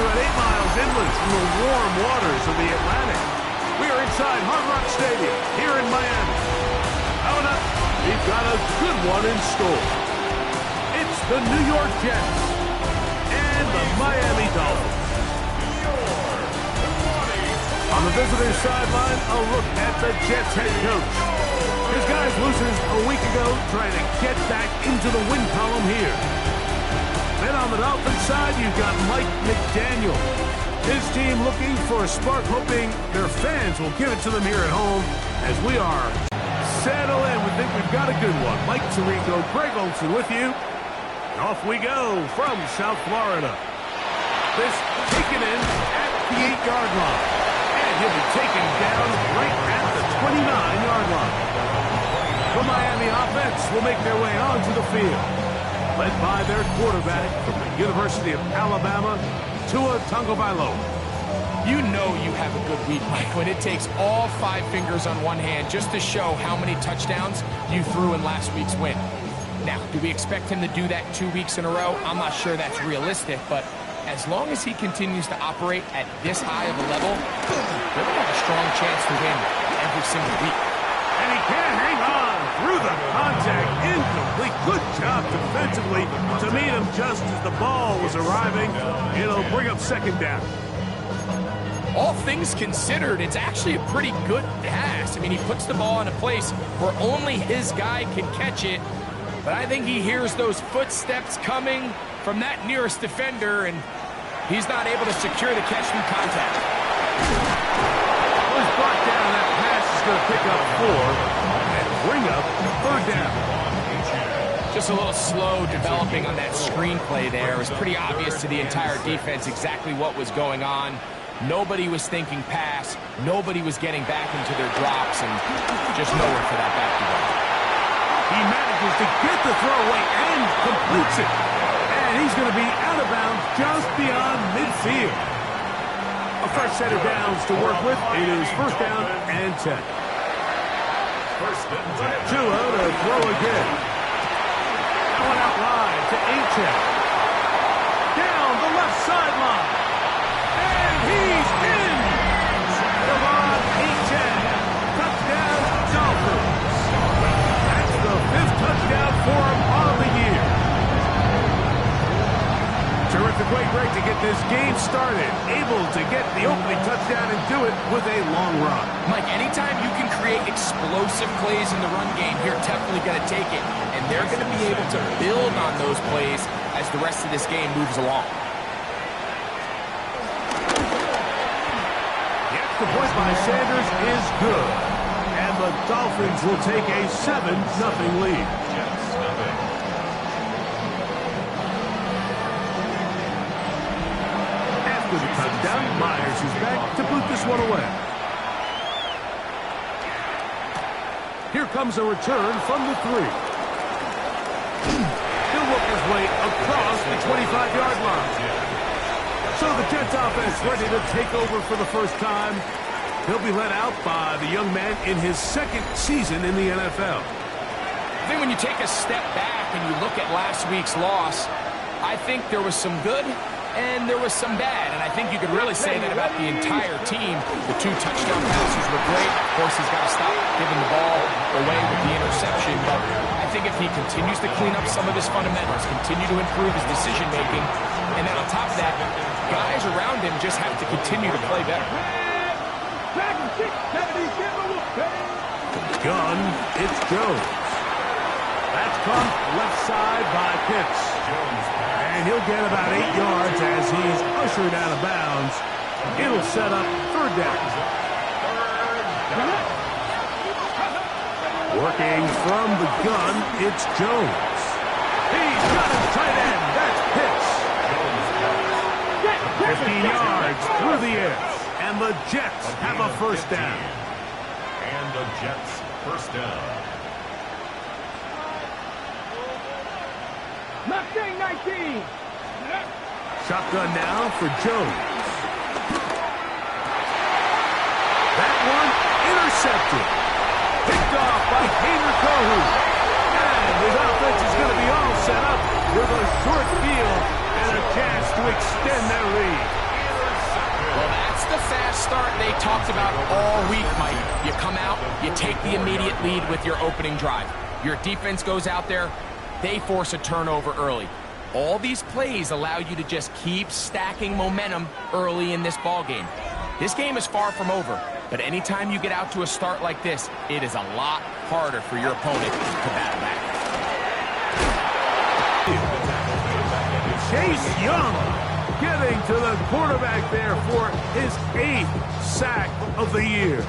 about 8 miles inland from the warm waters of the Atlantic. We are inside Hard Rock Stadium here in Miami. Coming up, we've got a good one in store. It's the New York Jets and the Miami Dolphins. On the visitor's sideline, a look at the Jets head coach. His guys loses a week ago trying to get back into the win column here. Then on the Dolphins side, you've got Mike McDaniel. His team looking for a spark, hoping their fans will give it to them here at home as we are settled in. We think we've got a good one. Mike Tirico, Greg Olsen with you. And off we go from South Florida. This taken in at the 8-yard line. And he'll be taken down right at the 29-yard line. The Miami offense will make their way onto the field, led by their quarterback from the University of Alabama, Tua Tagovailoa. You know you have a good week, Mike, when it takes all 5 fingers on one hand just to show how many touchdowns you threw in last week's win. Now, do we expect him to do that 2 weeks in a row? I'm not sure that's realistic, but as long as he continues to operate at this high of a level, they're going to have a strong chance to win every single week. And he can't hang on through the contact. Incomplete. Good job defensively to meet him just as the ball was arriving. It'll bring up second down. All things considered, it's actually a pretty good pass. I mean, he puts the ball in a place where only his guy can catch it. But I think he hears those footsteps coming from that nearest defender, and he's not able to secure the catch through contact. Was brought down. That pass is going to pick up 4 and bring up third down. Just a little slow developing on that screenplay there. It was pretty obvious to the entire defense exactly what was going on. Nobody was thinking pass. Nobody was getting back into their drops, and just nowhere for that back to go. He manages to get the throw away and completes it. And he's going to be out of bounds just beyond midfield. A fresh set of downs to work with. It is first down and 10. Tua to throw again. That one out wide to Achane. Down the left sideline. And he's in. Devon Achane. Touchdown Dolphins. That's the 5th touchdown for him on the year. Terrific way, Greg, to get this game started. Able to get the opening touchdown and do it with a long run. Mike, anytime you can create explosive plays in the run game, you're definitely going to take it. And they're going to be able to build on those plays as the rest of this game moves along. The extra point by Sanders is good. And the Dolphins will take a 7-0 lead. After the touchdown, Myers is back to boot this one away. Here comes a return from the 3. He'll work his way across the 25-yard line. So the Jets offense ready to take over for the first time. He'll be led out by the young man in his 2nd season in the NFL. I think when you take a step back and you look at last week's loss, I think there was some good and there was some bad. And I think you could really say that about the entire team. The 2 touchdown passes were great. Of course, he's got to stop giving the ball away with the interception. But I think if he continues to clean up some of his fundamentals, continue to improve his decision-making, and then on top of that, guys around him just have to continue to play better. Gun, it's Jones. That's caught left side by Pitts. And he'll get about 8 yards as he's ushered out of bounds. It'll set up third down. Working from the gun, it's Jones. He's got him tight end. That's Pitts. 15 yards through the air. And the Jets have a first down. And the Jets first down. Mustang 19. Shotgun now for Jones. That one intercepted. Picked off by Hayner Kohu. And his offense is going to be all set up with a short field and a chance to extend their lead. Well, that's the fast start they talked about all week, Mike. You come out, you take the immediate lead with your opening drive. Your defense goes out there, they force a turnover early. All these plays allow you to just keep stacking momentum early in this ball game. This game is far from over, but anytime you get out to a start like this, it is a lot harder for your opponent to battle back. Chase Young getting to the quarterback there for his 8th sack of the year.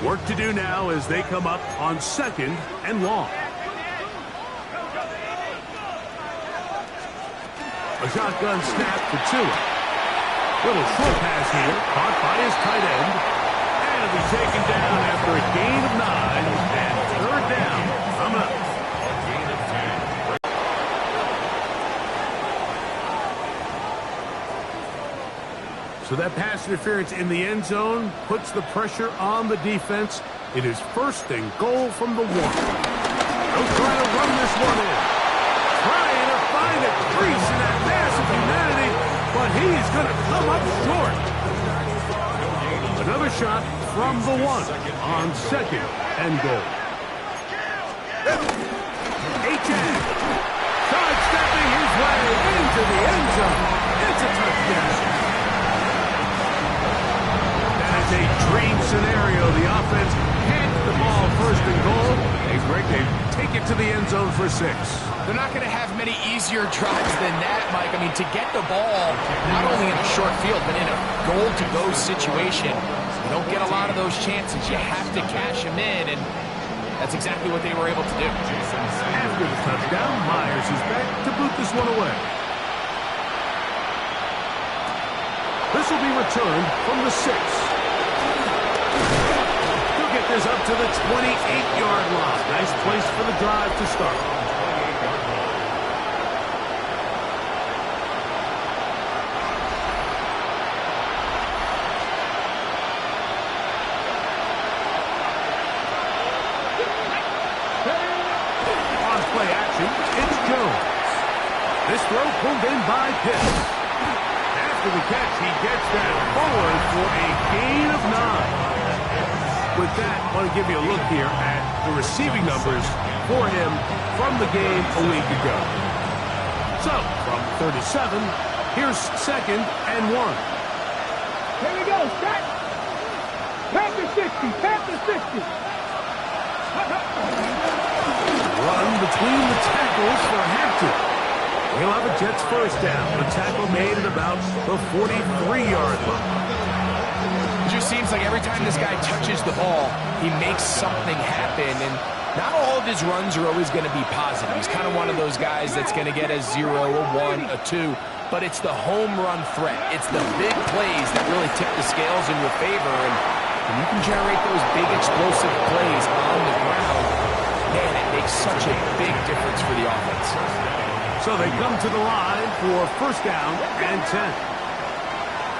Work to do now as they come up on 2nd and long. A shotgun snap for Tua. Little short pass here, caught by his tight end. And it'll be taken down after a gain of 9 and 3rd down. Coming up. So that pass interference in the end zone puts the pressure on the defense. It is 1st and goal from the 1. They'll try to run this one in. Trying to find a crease in that massive humanity, but he's going to come up short. Another shot from the 1 on 2nd and goal. Achane sidestepping his way into the end zone. It's a touchdown. A dream scenario. The offense hit the ball 1st and goal. They take it to the end zone for 6. They're not going to have many easier drives than that, Mike. I mean, to get the ball not only in a short field, but in a goal-to-go situation, you don't get a lot of those chances. You have to cash them in, and that's exactly what they were able to do. After the touchdown, Myers is back to boot this one away. This will be returned from the 6. He'll get this up to the 28-yard line. Nice place for the drive to start. On play action, it's Jones. This throw pulled in by Pitts. After the catch, he gets that forward for a gain of 9. With that, I want to give you a look here at the receiving numbers for him from the game a week ago. So, from 37, here's 2nd and 1. Here we go, set. Panther 60, Panther 60. Run between the tackles for Hampton. He'll have a Jets 1st down. The tackle made at about the 43-yard line. It just seems like every time this guy touches the ball, he makes something happen, and not all of his runs are always going to be positive. He's kind of one of those guys that's going to get a 0, a 1, a 2, but it's the home run threat. It's the big plays that really tip the scales in your favor, and when you can generate those big explosive plays on the ground, man, it makes such a big difference for the offense. So they come to the line for 1st down and 10.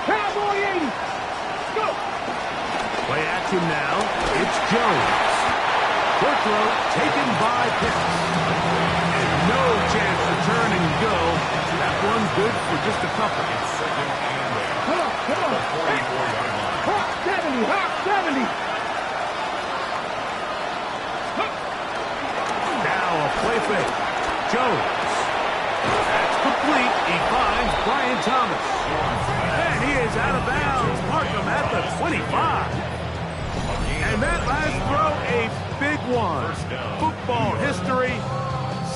Cowboy 80. Go. Play action now. It's Jones. Short throw taken by Pitts. And no chance to turn and go. That one's good for just a couple. Come on. Hawk 70, Hawk 70. Now a play fake. Jones. That's complete. He finds Brian Thomas. And he is out of bounds. Markham at the 25. And that last throw, a big one. Football history,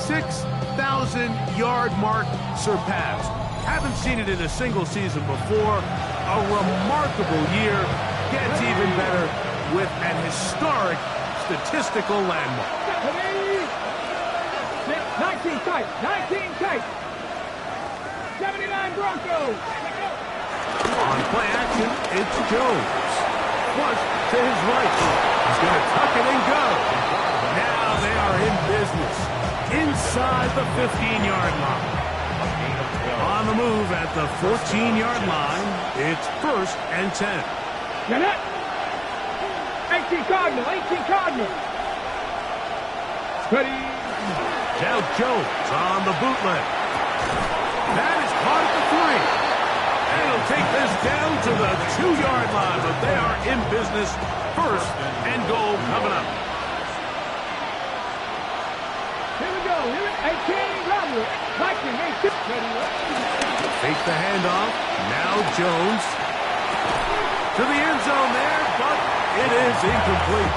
6,000-yard mark surpassed. Haven't seen it in a single season before. A remarkable year. Gets even better with an historic statistical landmark. 19 tight, 19 tight. 79 Broncos. On play action, it's Jones. Flush to his right. He's going to tuck it and go. Now they are in business. Inside the 15-yard line. On the move at the 14-yard line, it's 1st and 10. Get it. 18 Cardinal. Steady. Now Jones on the bootleg. That is caught at the 3. And it'll They'll take this down to the 2-yard line, but they are in business. First and goal coming up. Here we go. Hey, Kenny Robert. Mikey, hey, Take the handoff. Now Jones. To the end zone there, but it is incomplete.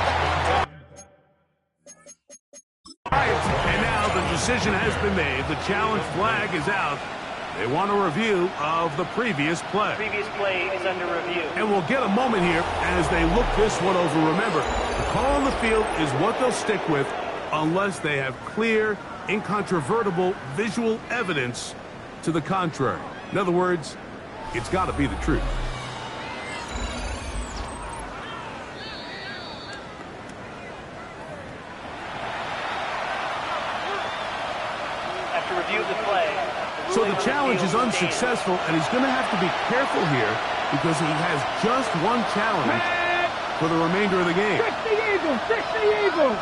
And now the decision has been made. The challenge flag is out. They want a review of the previous play. Previous play is under review. And we'll get a moment here as they look this one over. Remember, the call on the field is what they'll stick with unless they have clear, incontrovertible visual evidence to the contrary. In other words, it's got to be the truth. After review of the play. So the challenge is unsuccessful, and he's going to have to be careful here because he has just one challenge for the remainder of the game. 60 Eagles, 60 Eagles.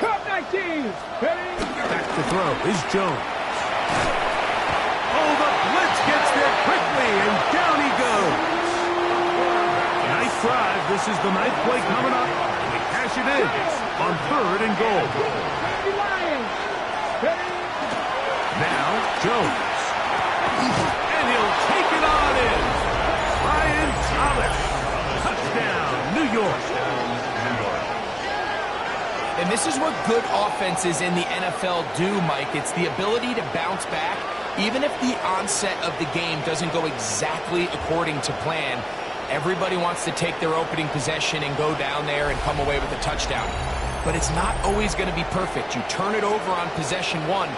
Cup 19. Ready? Back to throw is Jones. Oh, the blitz gets there quickly, and down he goes. Nice drive. This is the ninth play coming up. They cash it in on 3rd and goal. Now Jones. And he'll take it on in. Ryan Thomas. Touchdown, New York. And this is what good offenses in the NFL do, Mike. It's the ability to bounce back, even if the onset of the game doesn't go exactly according to plan. Everybody wants to take their opening possession and go down there and come away with a touchdown. But it's not always going to be perfect. You turn it over on possession 1.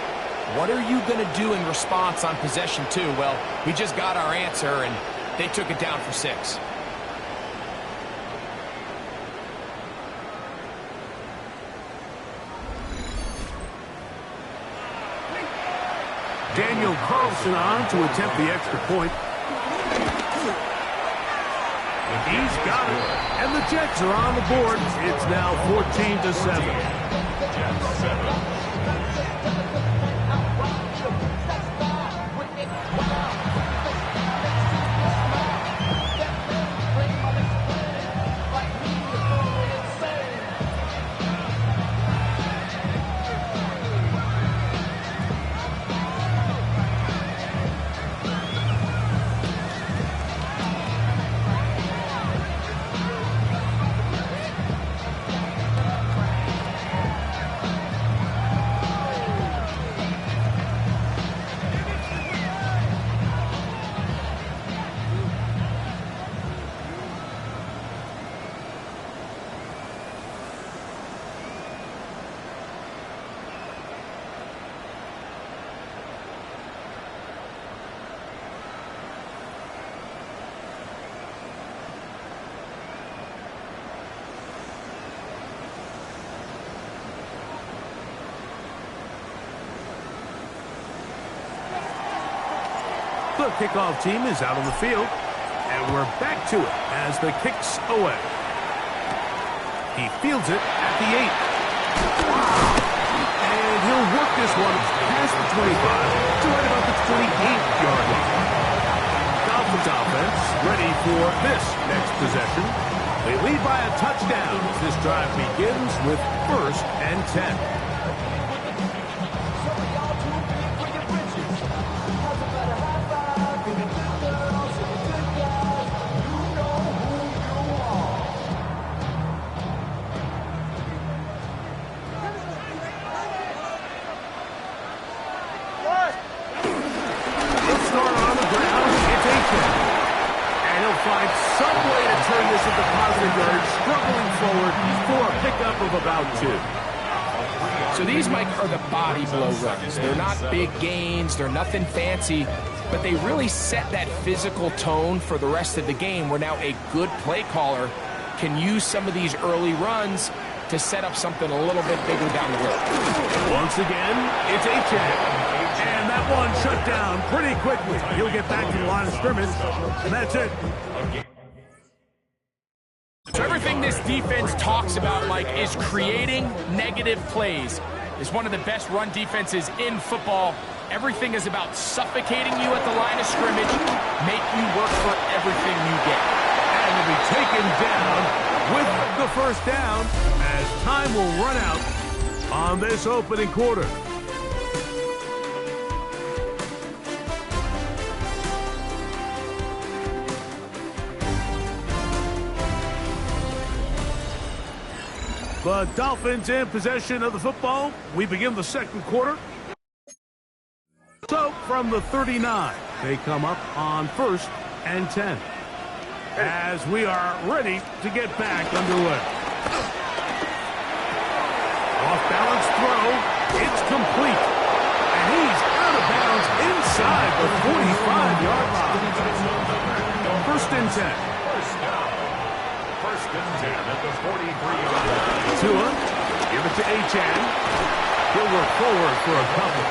What are you going to do in response on possession 2? Well, we just got our answer, and they took it down for 6. Daniel Carlson on to attempt the extra point. He's got it, and the Jets are on the board. It's now 14-7. Jets 7. The kickoff team is out on the field, and we're back to it as the kick's away. He fields it at the 8. And he'll work this one past the 25 to right about the 28-yard line. Dolphins offense ready for this next possession. They lead by a touchdown as this drive begins with 1st and 10. Find some way to turn this into positive yards, struggling forward for a pickup of about 2. So these, Mike, are the body blow runs. They're not big gains, they're nothing fancy, but they really set that physical tone for the rest of the game where now a good play caller can use some of these early runs to set up something a little bit bigger down the road. Once again, it's Achane. And that one shut down pretty quickly. He'll get back to the line of scrimmage, and that's it. So everything this defense talks about, Mike, is creating negative plays. It's one of the best run defenses in football. Everything is about suffocating you at the line of scrimmage, make you work for everything you get. And will be taken down with the first down as time will run out on this opening quarter. The Dolphins in possession of the football. We begin the second quarter. So from the 39, they come up on 1st and 10. As we are ready to get back underway. Off-balance throw. It's complete. And he's out of bounds inside the 45-yard line. 1st and 10. First and 10 at the 43-yard line. Tua, give it to Achane. He'll work forward for a couple.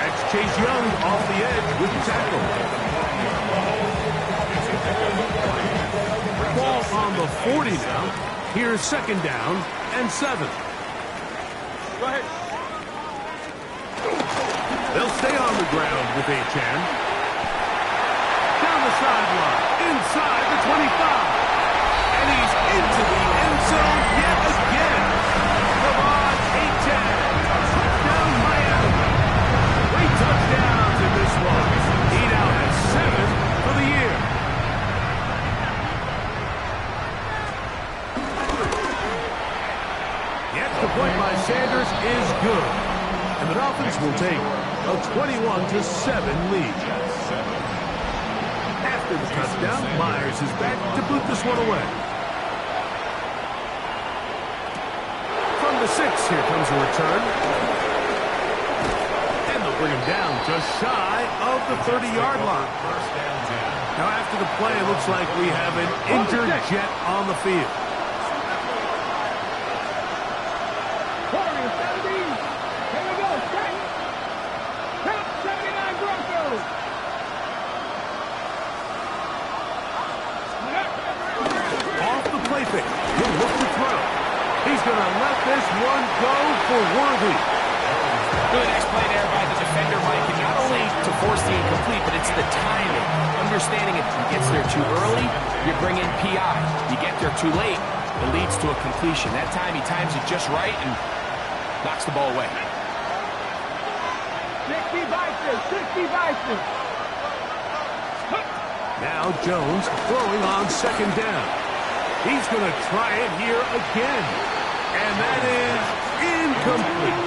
That's Chase Young off the edge with the tackle. Ball on the 40 now. Here's 2nd down and 7. Go ahead. They'll stay on the ground with Achane. Down the sideline, inside the 25. And he's into the end zone yet again. Come on, Achane. Touchdown, Miami. 3 touchdowns in this one. He now has 7 for the year. Yet the point by Sanders is good. And the Dolphins will take a 21-7 lead. After the touchdown, Myers is back to boot this one away. From the 6, here comes a return. And they'll bring him down just shy of the 30-yard line. Now after the play, it looks like we have an injured Jet on the field. Here we go, set. Count 79 Broncos. Off the play fake. He'll look to throw. He's going to let this one go for Worthy. Really nice play there by the defender, Mike, and not only to force the incomplete, but it's the timing. Understanding if he gets there too early, you bring in PI. You get there too late, it leads to a completion. That time he times it just right and knocks the ball away. 60 Vices. Now Jones throwing on 2nd down. He's going to try it here again. And that is incomplete.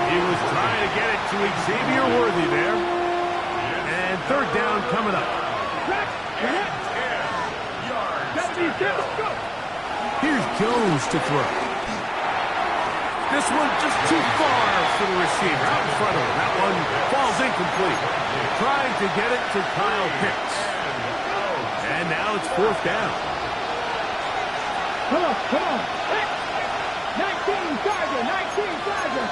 He was trying to get it to Xavier Worthy there. And 3rd down coming up. Here's Jones to throw. This one just too far for the receiver. Out in front of him. That one falls incomplete. Trying to get it to Kyle Pitts. And now it's 4th down. Come on. 19 Charger.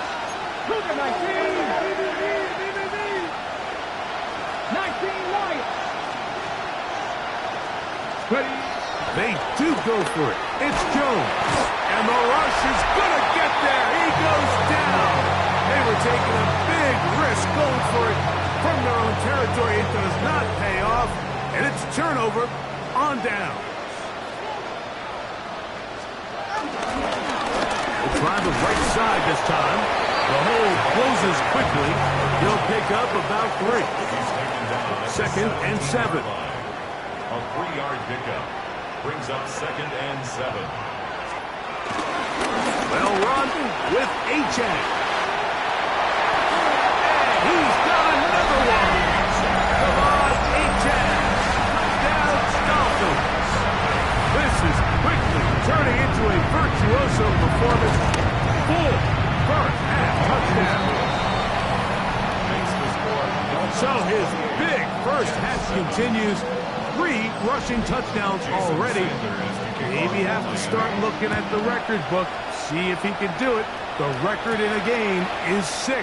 Cougar 19. 19 Lions. Ready? They do go for it. It's Jones. And the rush is going to get there. He goes down. They were taking a big risk going for it from their own territory. It does not pay off. And it's a turnover on down. We'll try the right side this time. The hole closes quickly. He'll pick up about 3. 2nd and 7. A 3-yard pickup brings up 2nd and 7. Well run with Achane. And he's got another one. Come on, Achane. Touchdown, Dolphins. This is quickly turning into a virtuoso performance. Full first half touchdown. So his big first half continues. 3 rushing touchdowns already. Maybe have to start looking at the record book. see if he can do it. The record in a game is 6.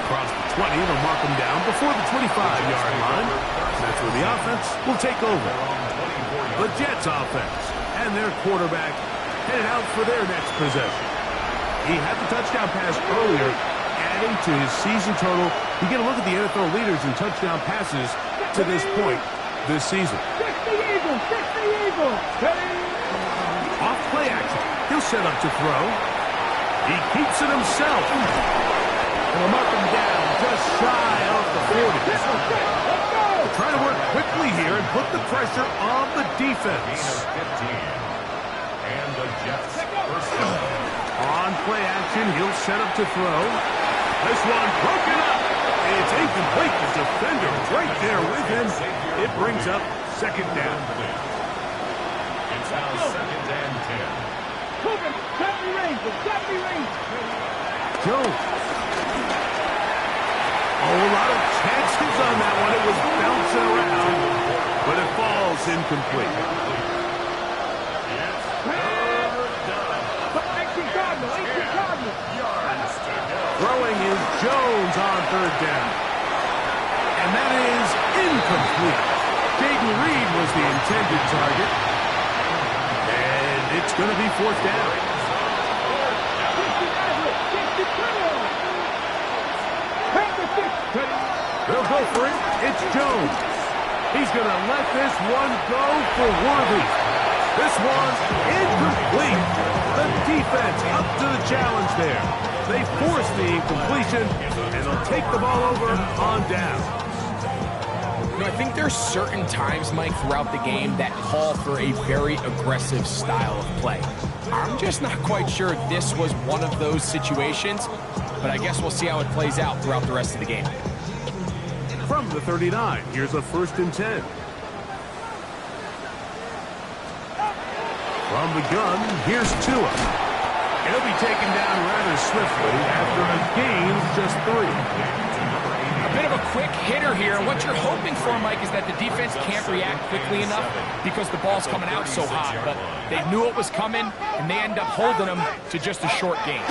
Across the 20, they'll mark him down before the 25-yard line. That's where the offense will take over. The Jets offense and their quarterback headed out for their next possession. He had the touchdown pass earlier, adding to his season total. You get a look at the NFL leaders in touchdown passes to this point this season. Off play action. He'll set up to throw. He keeps it himself. And he'll mark him down just shy of the 40. They're trying to work quickly here and put the pressure on the defense. And the Jets first down. On play action, he'll set up to throw. This one broken up. It's incomplete. The defender right there with him. It brings up second down. It's now second and 10. Jones. Oh, a lot of chances on that one. It was bouncing around, but it falls incomplete. Throwing is Jones on third down. And that is incomplete. Jayden Reed was the intended target. And it's going to be fourth down. They'll go for it. It's Jones. He's going to let this one go for Worthy. This one's incomplete. The defense up to the challenge there. They force the incompletion, and they'll take the ball over on down. You know, I think there's certain times, Mike, throughout the game that call for a very aggressive style of play. I'm just not quite sure this was one of those situations, but I guess we'll see how it plays out throughout the rest of the game. From the 39, here's a 1st and 10. From the gun, here's Tua. He'll be taken down rather swiftly after a gain of just 3. A bit of a quick hitter here. What you're hoping for, Mike, is that the defense can't react quickly enough because the ball's coming out so hot. But they knew it was coming, and they end up holding them to just a short gain.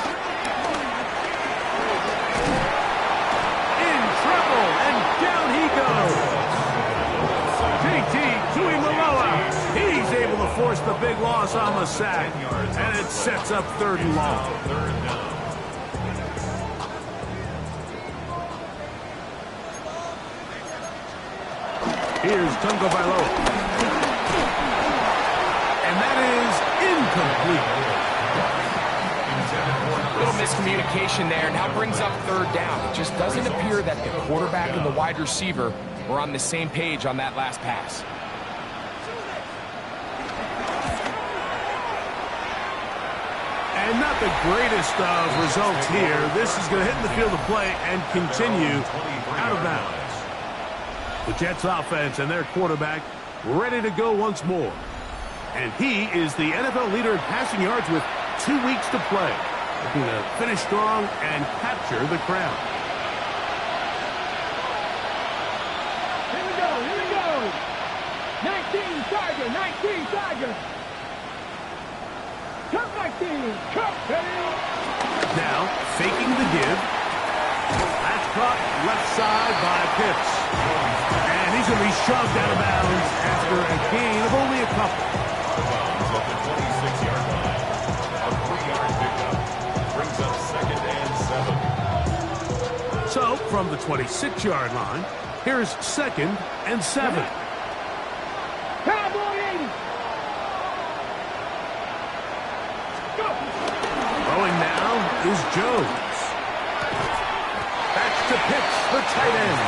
In trouble, and down he goes. JT Tuimoloau. He's able to force the big loss on the sack, and it sets up 3rd and long. Here's Tungo Bailoa. And that is incomplete. A little miscommunication there. Now brings up 3rd down. It just doesn't appear that the quarterback and the wide receiver were on the same page on that last pass. And not the greatest of results here. This is going to hit in the field of play and continue out of bounds. The Jets offense and their quarterback ready to go once more. And he is the NFL leader in passing yards with 2 weeks to play. Looking to finish strong and capture the crown. Here we go. 19 Chargers. Come 19. Now, faking the give. That's caught left side by Pitts. And he's going to be shoved out of bounds after a gain of only a couple. At the 26-yard line, a 3-yard pickup brings up 2nd and 7. So, from the 26-yard line, here's 2nd and 7. Cowboy 80. Go. Throwing now is Jones. That's to Pitts, the tight end.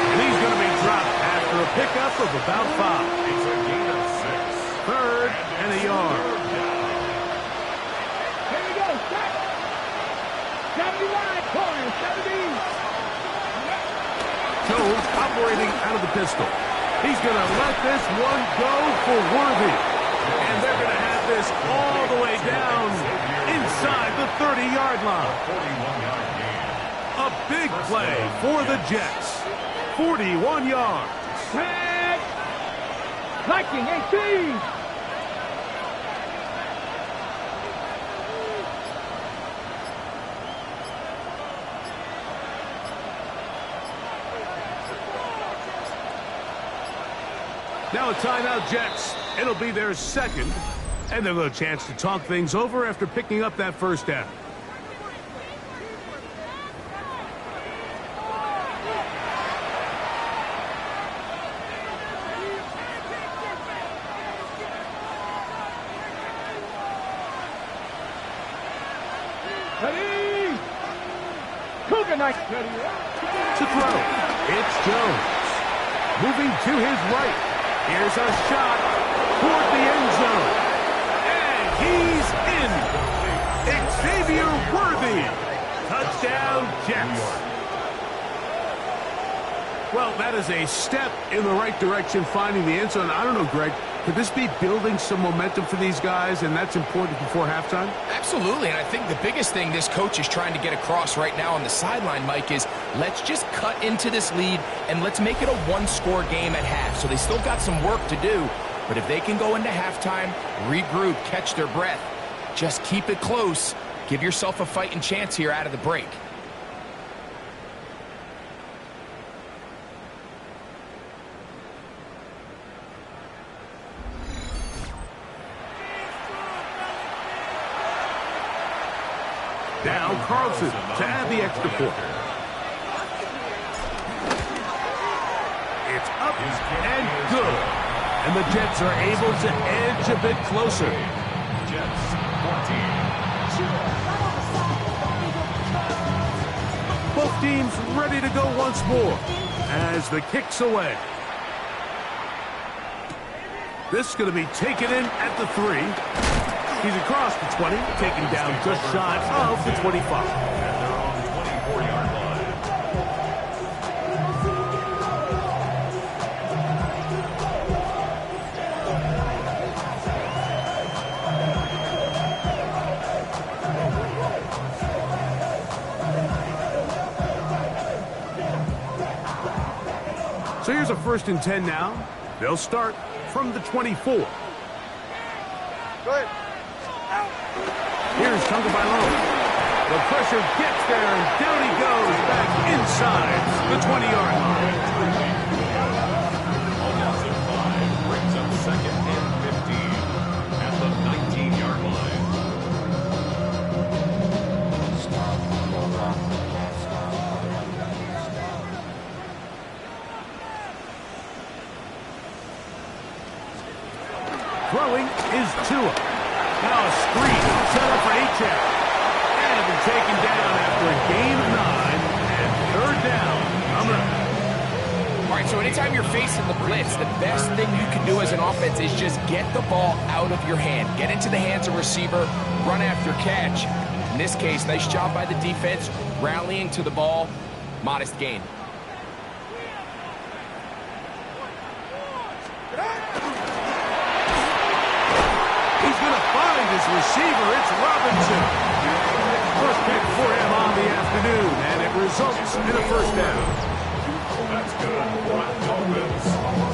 And he's going to be dropped after a pickup of about 5. It's a gain of 6. 3rd and a yard. Here we go. Stop. 79. Corner. 70. Jones operating out of the pistol. He's going to let this one go for Worthy. And they're going to have this all the way down inside the 30-yard line. 41-yard gain. A big play for the Jets. 41 yards. Tag. Viking 18. Now a timeout, Jets. It'll be their second, and they'll have a chance to talk things over after picking up that first down. Ready? Cougar night. Ready. To throw, it's Jones. Moving to his right. Here's a shot toward the end zone. And he's in. Xavier Worthy. Touchdown, Jets. Well, that is a step in the right direction, finding the end zone. I don't know, Greg. Could this be building some momentum for these guys, and that's important before halftime? Absolutely, and I think the biggest thing this coach is trying to get across right now on the sideline, Mike, is let's just cut into this lead and let's make it a one-score game at half. So they still got some work to do, but if they can go into halftime, regroup, catch their breath, just keep it close, give yourself a fighting chance here out of the break. Now Carlson to add the extra point. It's up and good. And the Jets are able to edge a bit closer. Jets 14. Both teams ready to go once more as the kick's away. This is going to be taken in at the 3. He's across the 20, taken down just shy of the 25. And they're on the 24-yard line. So here's a 1st and 10 now. They'll start from the 24. Go ahead. Here's Tagovailoa. The pressure gets there, and down he goes back inside the 20-yard line. Offensive 5 brings up 2nd and 15 at the 19-yard line. Throwing is Tua. Now a screen set up for H.F. And been taken down after a gain of 9. And 3rd down. Coming up. All right, so anytime you're facing the blitz, the best thing you can do as an offense is just get the ball out of your hand. Get into the hands of receiver, run after catch. In this case, nice job by the defense, rallying to the ball, modest gain. He's going to find his receiver. It's Robinson. First pick for him on the afternoon, and it results in a 1st down. That's good. Dolphins.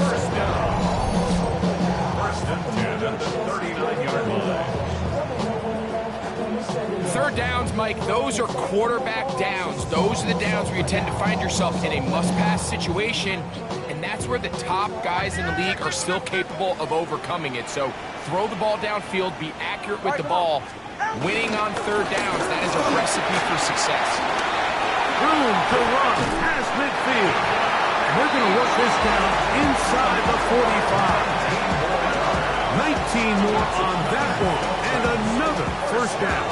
1st down. 1st and 10 at the 39-yard line. 3rd downs, Mike, those are quarterback downs. Those are the downs where you tend to find yourself in a must-pass situation, and that's where the top guys in the league are still capable of overcoming it. So throw the ball downfield, be accurate with the ball. Winning on 3rd downs, that is a recipe for success. Room to run past midfield. And they're going to work this down inside the 45. 19 more on that one, and another 1st down.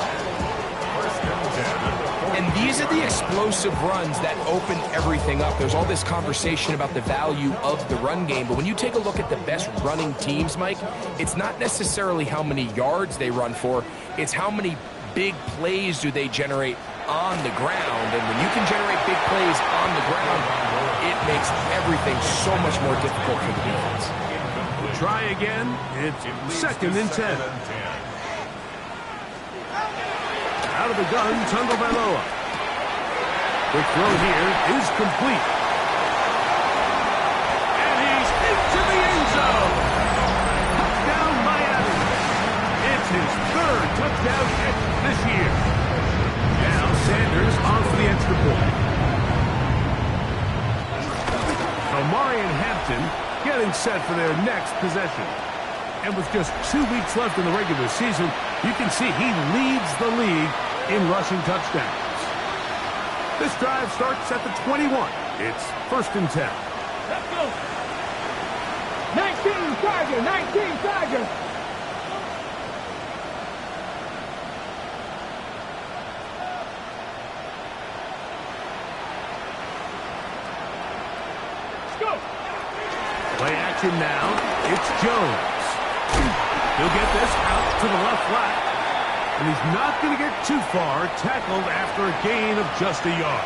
And these are the explosive runs that open everything up. There's all this conversation about the value of the run game, but when you take a look at the best running teams, Mike, it's not necessarily how many yards they run for, it's how many big plays do they generate on the ground. And when you can generate big plays on the ground, it makes everything so much more difficult for the defense. Try again. It's 2nd and 10. Out of the gun, Tagovailoa. The throw here is complete. And he's into the end zone. Touchdown, Miami. It's his 3rd touchdown catch this year. Now Sanders on for the extra point. Omarion Hampton getting set for their next possession. And with just 2 weeks left in the regular season, you can see he leads the league in rushing touchdowns. This drive starts at the 21. It's 1st and 10. Let's go. 19 Tiger, 19 Tiger. Let's go. Play action now. It's Jones. He'll get this out to the left flat. And he's not going to get too far, tackled after a gain of just a yard.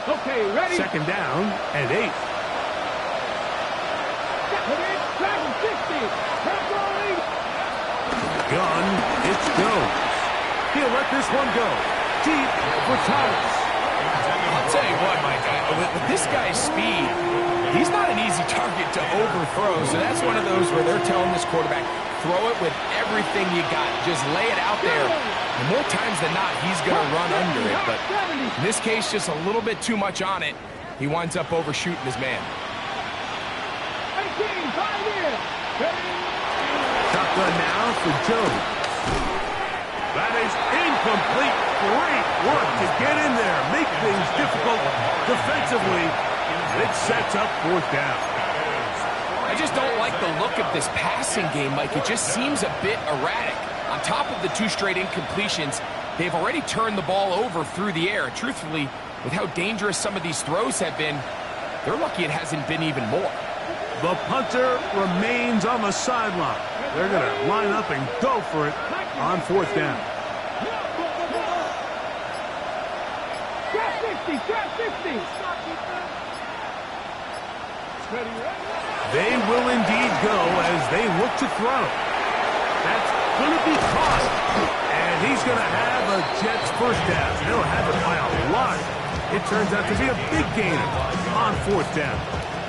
Okay, ready? 2nd down and 8. Dragon 60. Controlling. Gun, it's Jones. He'll let this one go. Deep for Thomas. I'll tell you what, Mike, with this guy's speed, he's not an easy target to overthrow. So that's one of those where they're telling this quarterback, throw it with everything you got. Just lay it out there. And more times than not, he's going to run under it. But in this case, just a little bit too much on it. He winds up overshooting his man. 18, 5 years. Shotgun now for Jones. That is incomplete. Great work to get in there, make things difficult defensively. It sets up 4th down. I just don't like the look of this passing game, Mike. It just seems a bit erratic. On top of the 2 straight incompletions, they've already turned the ball over through the air. Truthfully, with how dangerous some of these throws have been, they're lucky it hasn't been even more. The punter remains on the sideline. They're going to line up and go for it on 4th down. Trap 50, trap 50. They will indeed go as they look to throw. That's going to be caught. And he's going to have a Jets 1st down. They'll have it by a lot. It turns out to be a big gain on 4th down.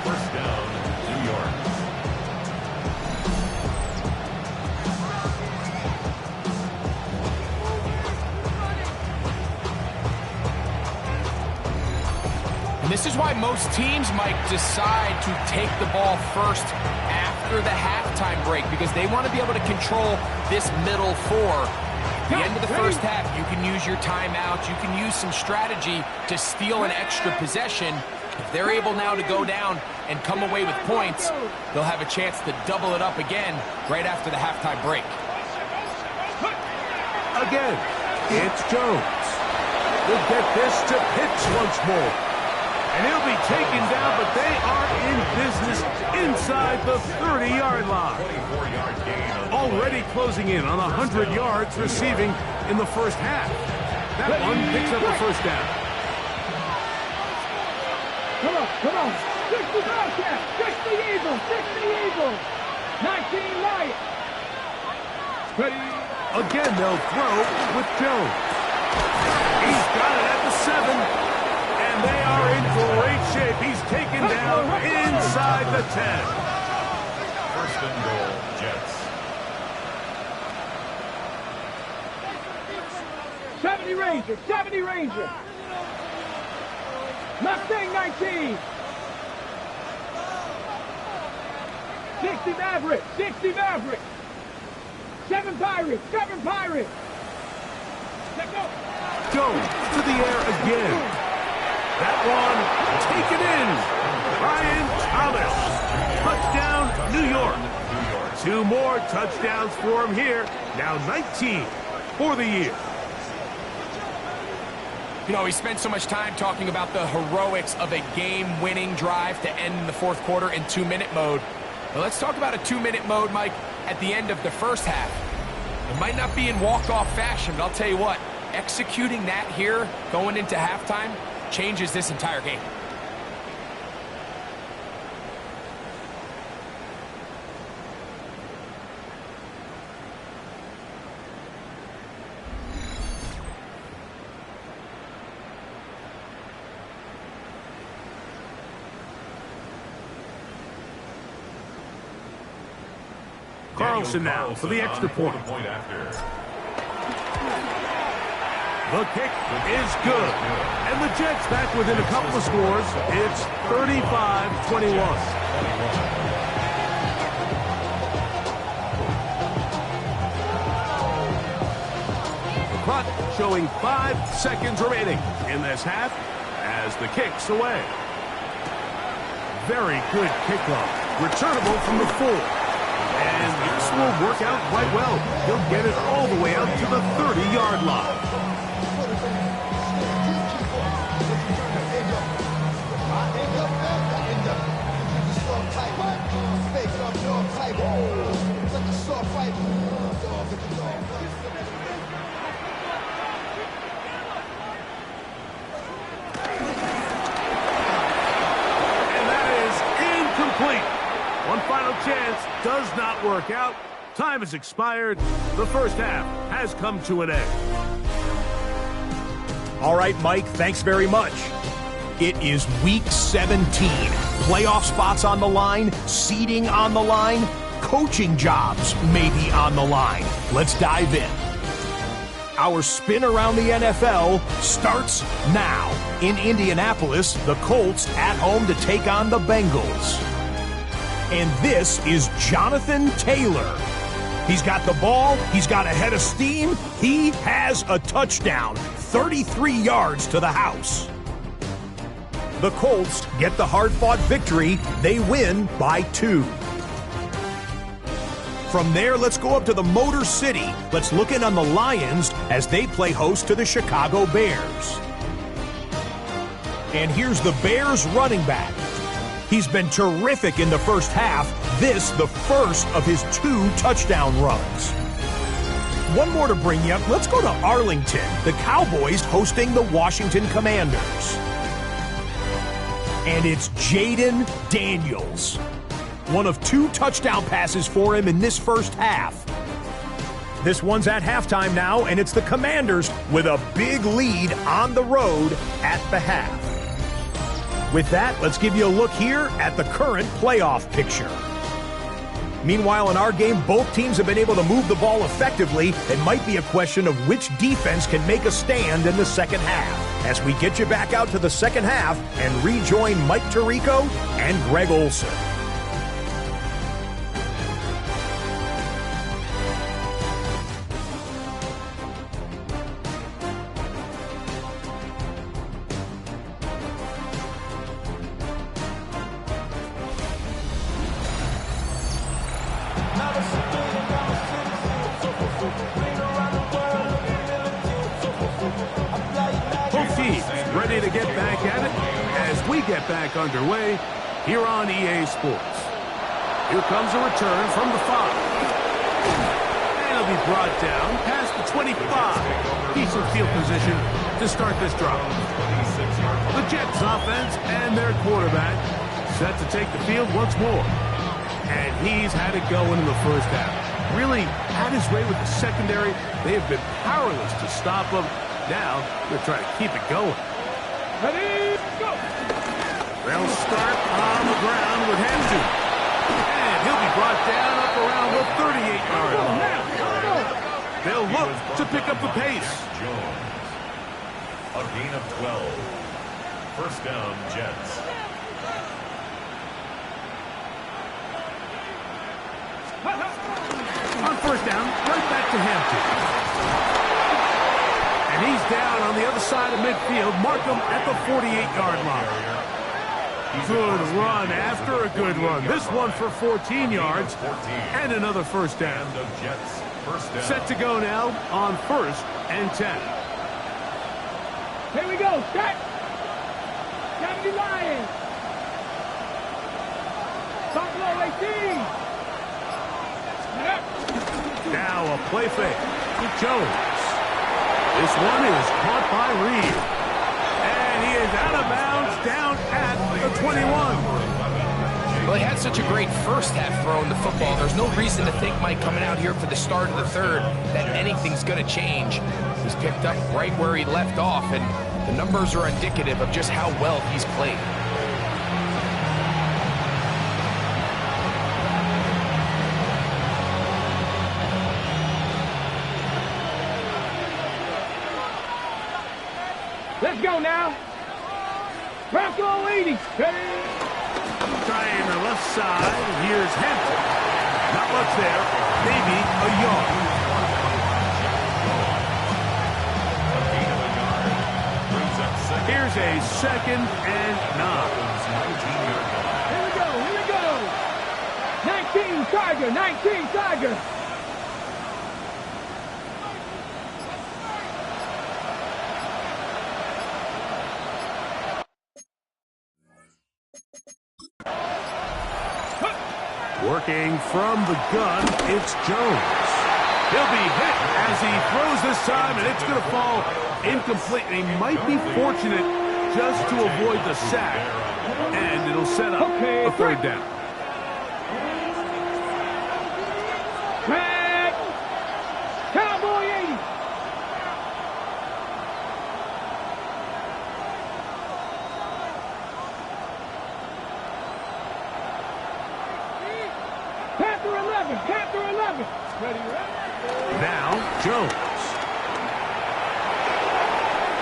1st down, New York. And this is why most teams might decide to take the ball first after the halftime break, because they want to be able to control this middle 4. At the end of the first half, you can use your timeout. You can use some strategy to steal an extra possession. If they're able now to go down and come away with points, they'll have a chance to double it up again right after the halftime break. Again, it's Jones. We'll get this to Pitts once more. And he'll be taken down, but they are in business inside the 30-yard line. 24-yard gain. Already closing in on 100 yards receiving in the first half. That one picks up a 1st down. Come on, come on. 60 Bobcat, 60 Eagles, 60 Eagles. 19 Lions. Ready? Again, they'll throw with Jones. He's got it at the 7. And they are in great shape. He's taken down inside the 10. 1st and goal, Jets. 70 Ranger, 70 Ranger. Mustang 19. 60 Maverick, 60 Maverick. 7 Pirates, 7 Pirates. Let's go. Jones to the air again. That one taken in. Brian Thomas. Touchdown, New York. 2 more touchdowns for him here. Now 19 for the year. You know, we spent so much time talking about the heroics of a game-winning drive to end the 4th quarter in 2-minute mode. But let's talk about a 2-minute mode, Mike, at the end of the first half. It might not be in walk-off fashion, but I'll tell you what, executing that here going into halftime changes this entire game. Carlson now for the extra point. The kick is good. And the Jets back within a couple of scores. It's 35-21. The clock showing 5 seconds remaining in this half as the kick's away. Very good kickoff. Returnable from the 4. And this will work out quite well. He'll get it all the way out to the 30-yard line. One final chance does not work out. Time has expired. The first half has come to an end. All right, Mike, thanks very much. It is week 17. Playoff spots on the line, seeding on the line, coaching jobs may be on the line. Let's dive in. Our spin around the NFL starts now. In Indianapolis, the Colts at home to take on the Bengals. And this is Jonathan Taylor. He's got the ball. He's got a head of steam. He has a touchdown. 33 yards to the house. The Colts get the hard-fought victory. They win by 2. From there, let's go up to the Motor City. Let's look in on the Lions as they play host to the Chicago Bears. And here's the Bears running back. He's been terrific in the first half. This, the first of his 2 touchdown runs. One more to bring you up. Let's go to Arlington. The Cowboys hosting the Washington Commanders. And it's Jaden Daniels. One of 2 touchdown passes for him in this first half. This one's at halftime now, and it's the Commanders with a big lead on the road at the half. With that, let's give you a look here at the current playoff picture. Meanwhile, in our game, both teams have been able to move the ball effectively. It might be a question of which defense can make a stand in the second half. As we get you back out to the second half and rejoin Mike Tirico and Greg Olson. Ready to get back at it as we get back underway here on EA Sports. Here comes a return from the 5. And it'll be brought down past the 25. Decent field position to start this drive. The Jets offense and their quarterback set to take the field once more. And he's had it going in the first half. Really had his way with the secondary. They have been powerless to stop him. Now they're trying to keep it going. Ready, go! They'll start on the ground with Henry. And he'll be brought down up around the 38-yard line. They'll look to pick up the pace. A gain of 12. First down, Jets. On first down, right back to Hampton. And he's down on the other side of midfield. Markham at the 48-yard line. Good run after a good run. This one for 14 yards and another first down. Set to go now on 1st and 10. Here we go. Set. 70 Lions. Buffalo 18. Now a play fake to Jones. This one is caught by Reed. And he is out of bounds down at the 21. Well, he had such a great first half throwing the football. There's no reason to think, Mike, coming out here for the start of the third, that anything's going to change. He's picked up right where he left off, and the numbers are indicative of just how well he's played. Let's go now. Bronco 80. Ready? Trying the left side. Here's Hampton. Not much there. Maybe a yard. Here's a 2nd and 9. Here we go. Here we go. 19 Tiger. 19 Tiger. Working from the gun, it's Jones. He'll be hit as he throws this time, and it's going to fall incomplete. And he might be fortunate just to avoid the sack, and it'll set up a 3rd down. Back. Cowboy 80. Panther 11. Panther 11. Ready, ready. Now, Jones.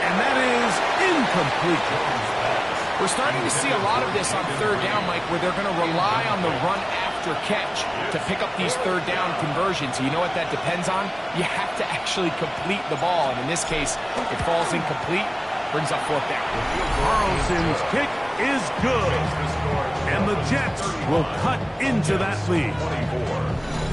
And that is incomplete. We're starting to see a lot of this on 3rd down, Mike, where they're going to rely on the run after catch to pick up these 3rd down conversions. You know what that depends on? You have to actually complete the ball, and in this case, it falls incomplete, brings up 4th down. Carlson's kick is good, and the Jets will cut into that lead.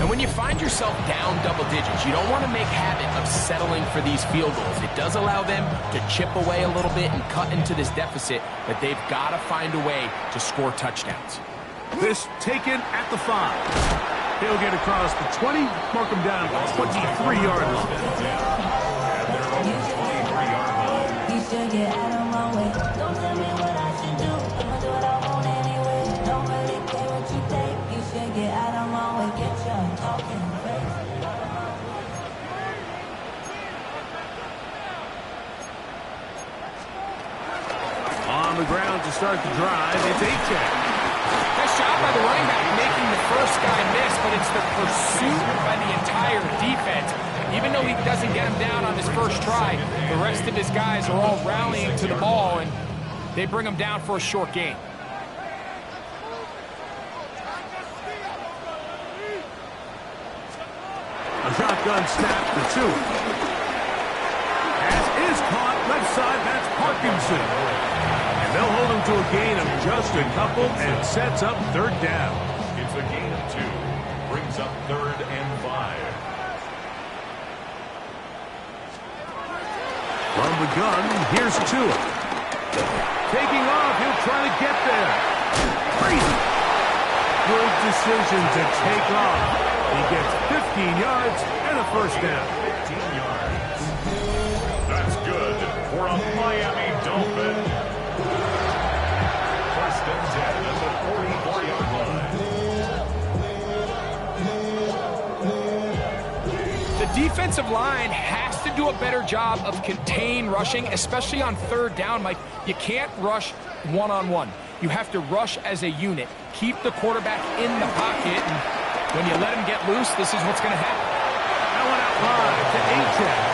And when you find yourself down double digits, you don't want to make habit of settling for these field goals. It does allow them to chip away a little bit and cut into this deficit, but they've got to find a way to score touchdowns. This taken at the 5. He'll get across the 20, mark him down at the 23-yard line. You should get out of my way. Don't tell me what I should do. I'ma do what I want anyway. Don't really care what you think. You should get out of my way. Get your talking face. On the ground to start the drive, it's Achane. Nice job by the running back making the first guy miss, but it's the pursuit by the entire defense. Even though he doesn't get him down on his first try, the rest of his guys are all rallying to the ball, and they bring him down for a short gain. A shotgun snap for 2. Pass is caught left side, that's Parkinson. And they'll hold him to a gain of just a couple and sets up 3rd down. It's a gain of 2. Brings up 3rd and 5. From the gun, here's Tua. Taking off, he'll try to get there. Crazy. Good decision to take off. He gets 15 yards and a 1st down. 15 yards. That's good for a Miami Dolphin. 1st and 10 at the 44-yard line. The defensive line has to do a better job of contain rushing, especially on 3rd down, Mike. You can't rush one-on-one. You have to rush as a unit. Keep the quarterback in the pocket, and when you let him get loose, this is what's going to happen. That one out wide to Achane.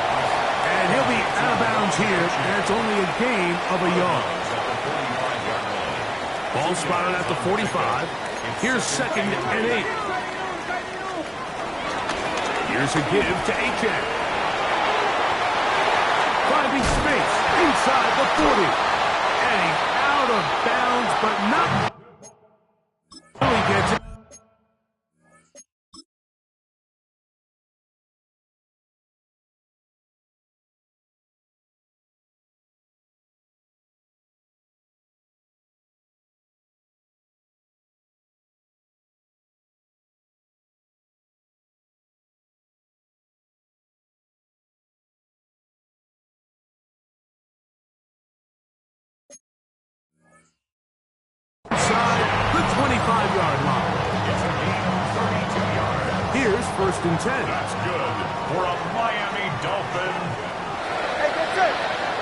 And he'll be out of bounds here, and it's only a gain of a yard. Ball spotted at the 45. Here's 2nd and 8. Here's a give to Achane. Finding space inside the 40. And he's out of bounds, but not. He gets it. Inside the 25-yard line. It's a gain of 32 yards. Here's 1st and 10. That's good for a Miami Dolphin.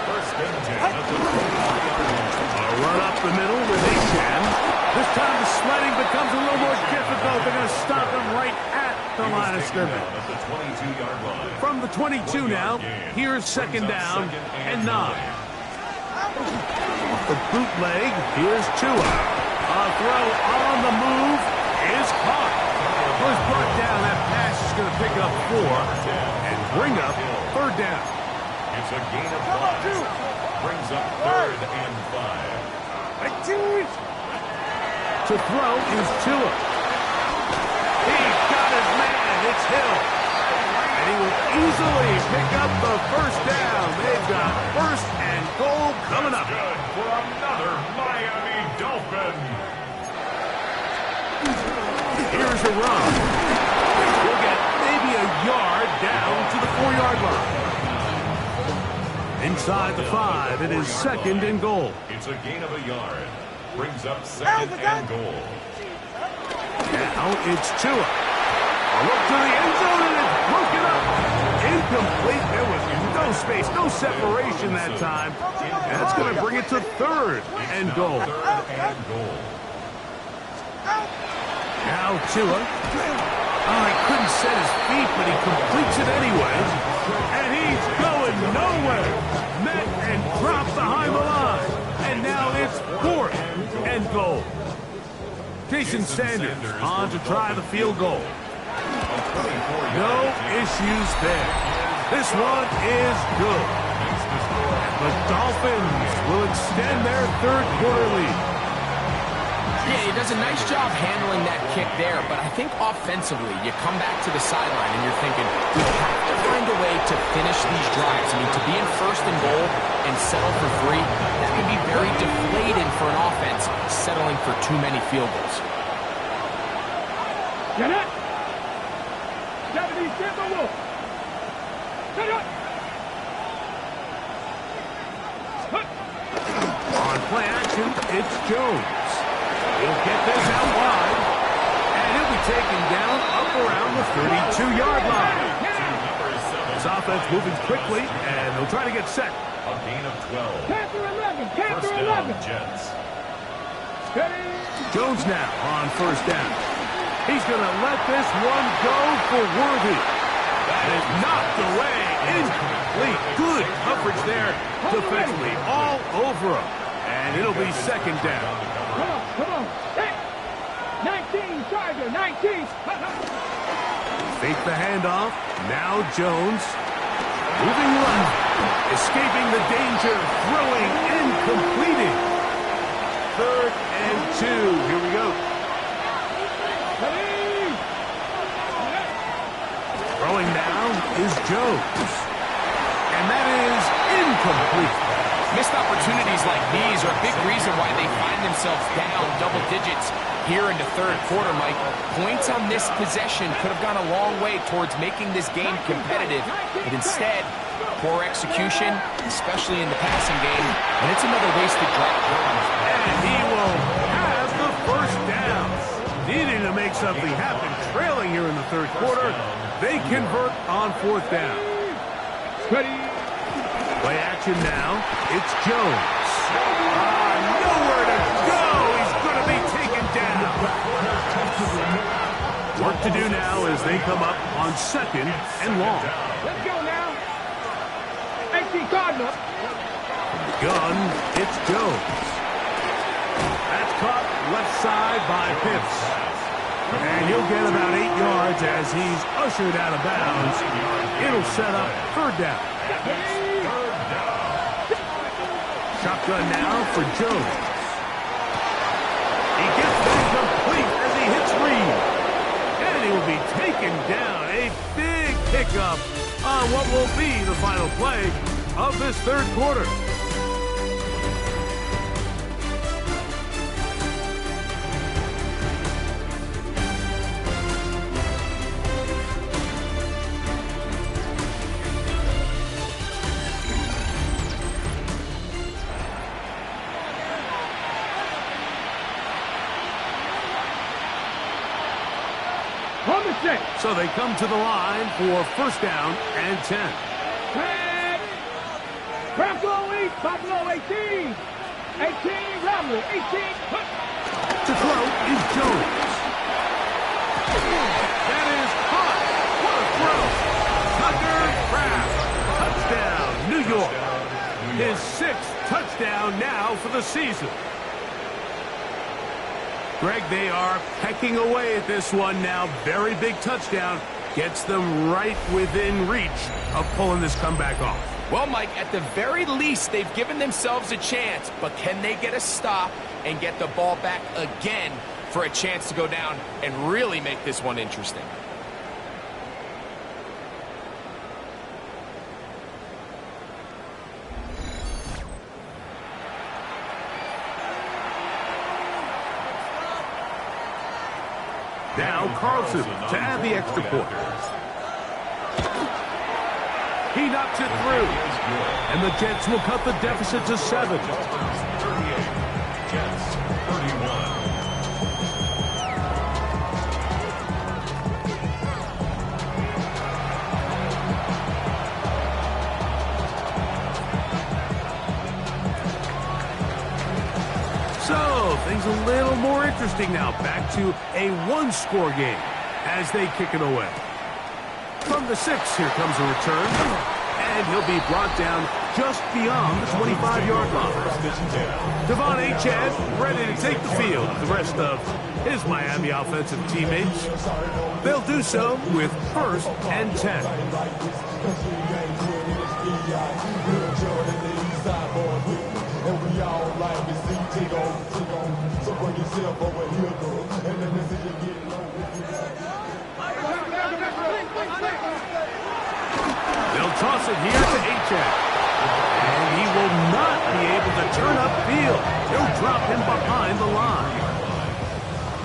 1st and 10 at the 45-yard line. A run up the middle with Achane. This time the sledding becomes a little more difficult. They're going to stop him right at the line of scrimmage. At the 22-yard line. From the 22 now, here's 2nd down and 9. the bootleg. Here's Tua. A throw on the move is caught. Was brought down. That pass is going to pick up 4 and bring up third down. It's a gain of 5. Brings up 3rd and 5. To throw is Tua. He's got his man. It's Hill. And he will easily pick up the first down. They've got 1st and goal coming up. Good for another Miami Dolphin. Here's a run. He'll get maybe a yard down to the 4-yard line. Inside the 5, it is 2nd and goal. It's a gain of a yard. Brings up 2nd and goal. Now it's Tua. A look to the end zone, and it's broken up. Incomplete. There was no space, no separation that time. That's going to bring it to 3rd and goal. 3rd and goal. Now Tua. Oh, he couldn't set his feet, but he completes it anyways. And he's going nowhere. Met and dropped behind the line. And now it's 4th and goal. Jason Sanders on to try the field goal. No issues there. This one is good. The Dolphins will extend their 3rd quarter lead. Yeah, he does a nice job handling that kick there, but I think offensively, you come back to the sideline and you're thinking, we have to find a way to finish these drives. I mean, to be in 1st and goal and settle for 3, that can be very deflating for an offense settling for too many field goals. Get it! 70 Timberwolf! Get it! On play action, it's Jones. He'll get this out wide, and he'll be taken down up around the 32-yard line. His offense moving quickly, and they'll try to get set. A gain of 12. Panther 11! Panther 1st down, 11! Jets. Steady! Jones now on 1st down. He's going to let this one go for Worthy. That is knocked away. Incomplete. Good coverage there defensively. All over him. And it'll be 2nd down. Come on. Hey. 19, Charger, 19. Fake the handoff. Now Jones. Moving left. Escaping the danger. Throwing and completing. 3rd and 2. Here we go. Throwing down is Jones. And that is incomplete. Missed opportunities like these are a big reason why they find themselves down double digits here in the 3rd quarter, Mike. Points on this possession could have gone a long way towards making this game competitive, but instead, poor execution, especially in the passing game, and it's another wasted drive. And he will have the 1st down. Needing to make something happen, trailing here in the 3rd quarter. They convert on 4th down. Ready? Play action now. It's Jones. Nowhere to go. He's going to be taken down. Work to do now as they come up on 2nd and long. Let's go now. 18 Cardinal. Gun, it's Jones. That's caught left side by Pitts. And he'll get about 8 yards as he's ushered out of bounds. It'll set up 3rd down. Shotgun now for Jones. He gets that complete as he hits Reed. And he will be taken down. A big pickup on what will be the final play of this 3rd quarter. So they come to the line for 1st down and 10. Bronco 8, Buffalo 18. 18, Romley, 18. To throw is Jones. That is hot. What a throw. Tucker Kraft. Touchdown, New York. His 6th touchdown now for the season. Greg, they are pecking away at this one now. Very big touchdown. Gets them right within reach of pulling this comeback off. Well, Mike, at the very least, they've given themselves a chance, but can they get a stop and get the ball back again for a chance to go down and really make this one interesting? Now Carlson to add the extra point. He knocks it through. And the Jets will cut the deficit to 7. 38. Jets 31. So, things a little more interesting now. Back to a one-score game as they kick it away. From the 6, here comes a return. And he'll be brought down just beyond the 25-yard line. Devon Achane ready to take the field with the rest of his Miami offensive teammates. They'll do so with 1st and 10. They'll toss it here to Achane. And he will not be able to turn upfield. He'll drop him behind the line.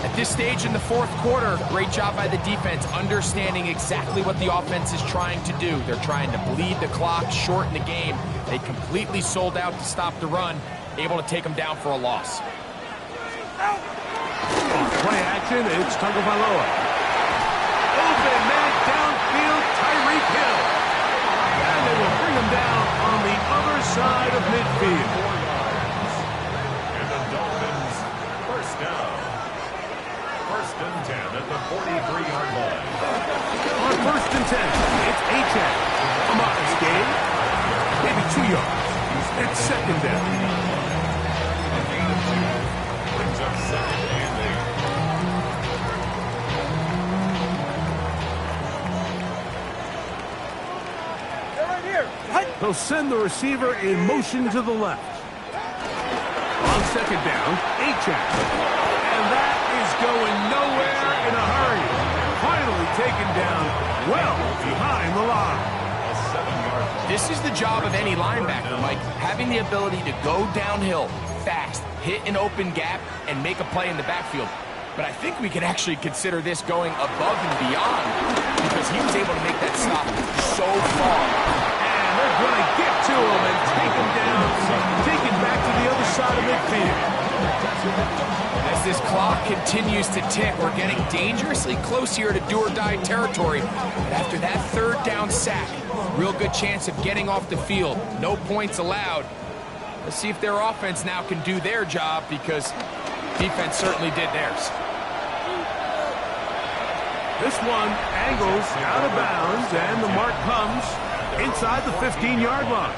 At this stage in the 4th quarter, great job by the defense, understanding exactly what the offense is trying to do. They're trying to bleed the clock, shorten the game. They completely sold out to stop the run, able to take them down for a loss. Play action, it's Tagovailoa. Open man downfield, Tyreek Hill. And they will bring him down on the other side of midfield. And the Dolphins, 1st down. 1st and 10 at the 43-yard line. On 1st and 10, it's Achane. A modest gain, maybe 2 yards. It's 2nd down. Brings up 2nd and 8. He'll send the receiver in motion to the left. On 2nd down, Achane. And that is going nowhere in a hurry. Finally taken down well behind the line. A 7-yard line. This is the job of any linebacker, Mike, having the ability to go downhill fast, hit an open gap, and make a play in the backfield. But I think we can actually consider this going above and beyond because he was able to make that stop so far. And they're going to get to him and take him down, take it back to the other side of midfield. As this clock continues to tick, we're getting dangerously close here to do-or-die territory. But after that 3rd down sack, real good chance of getting off the field. No points allowed. Let's see if their offense now can do their job because defense certainly did theirs. This one angles out of bounds, and the mark comes inside the 15-yard line.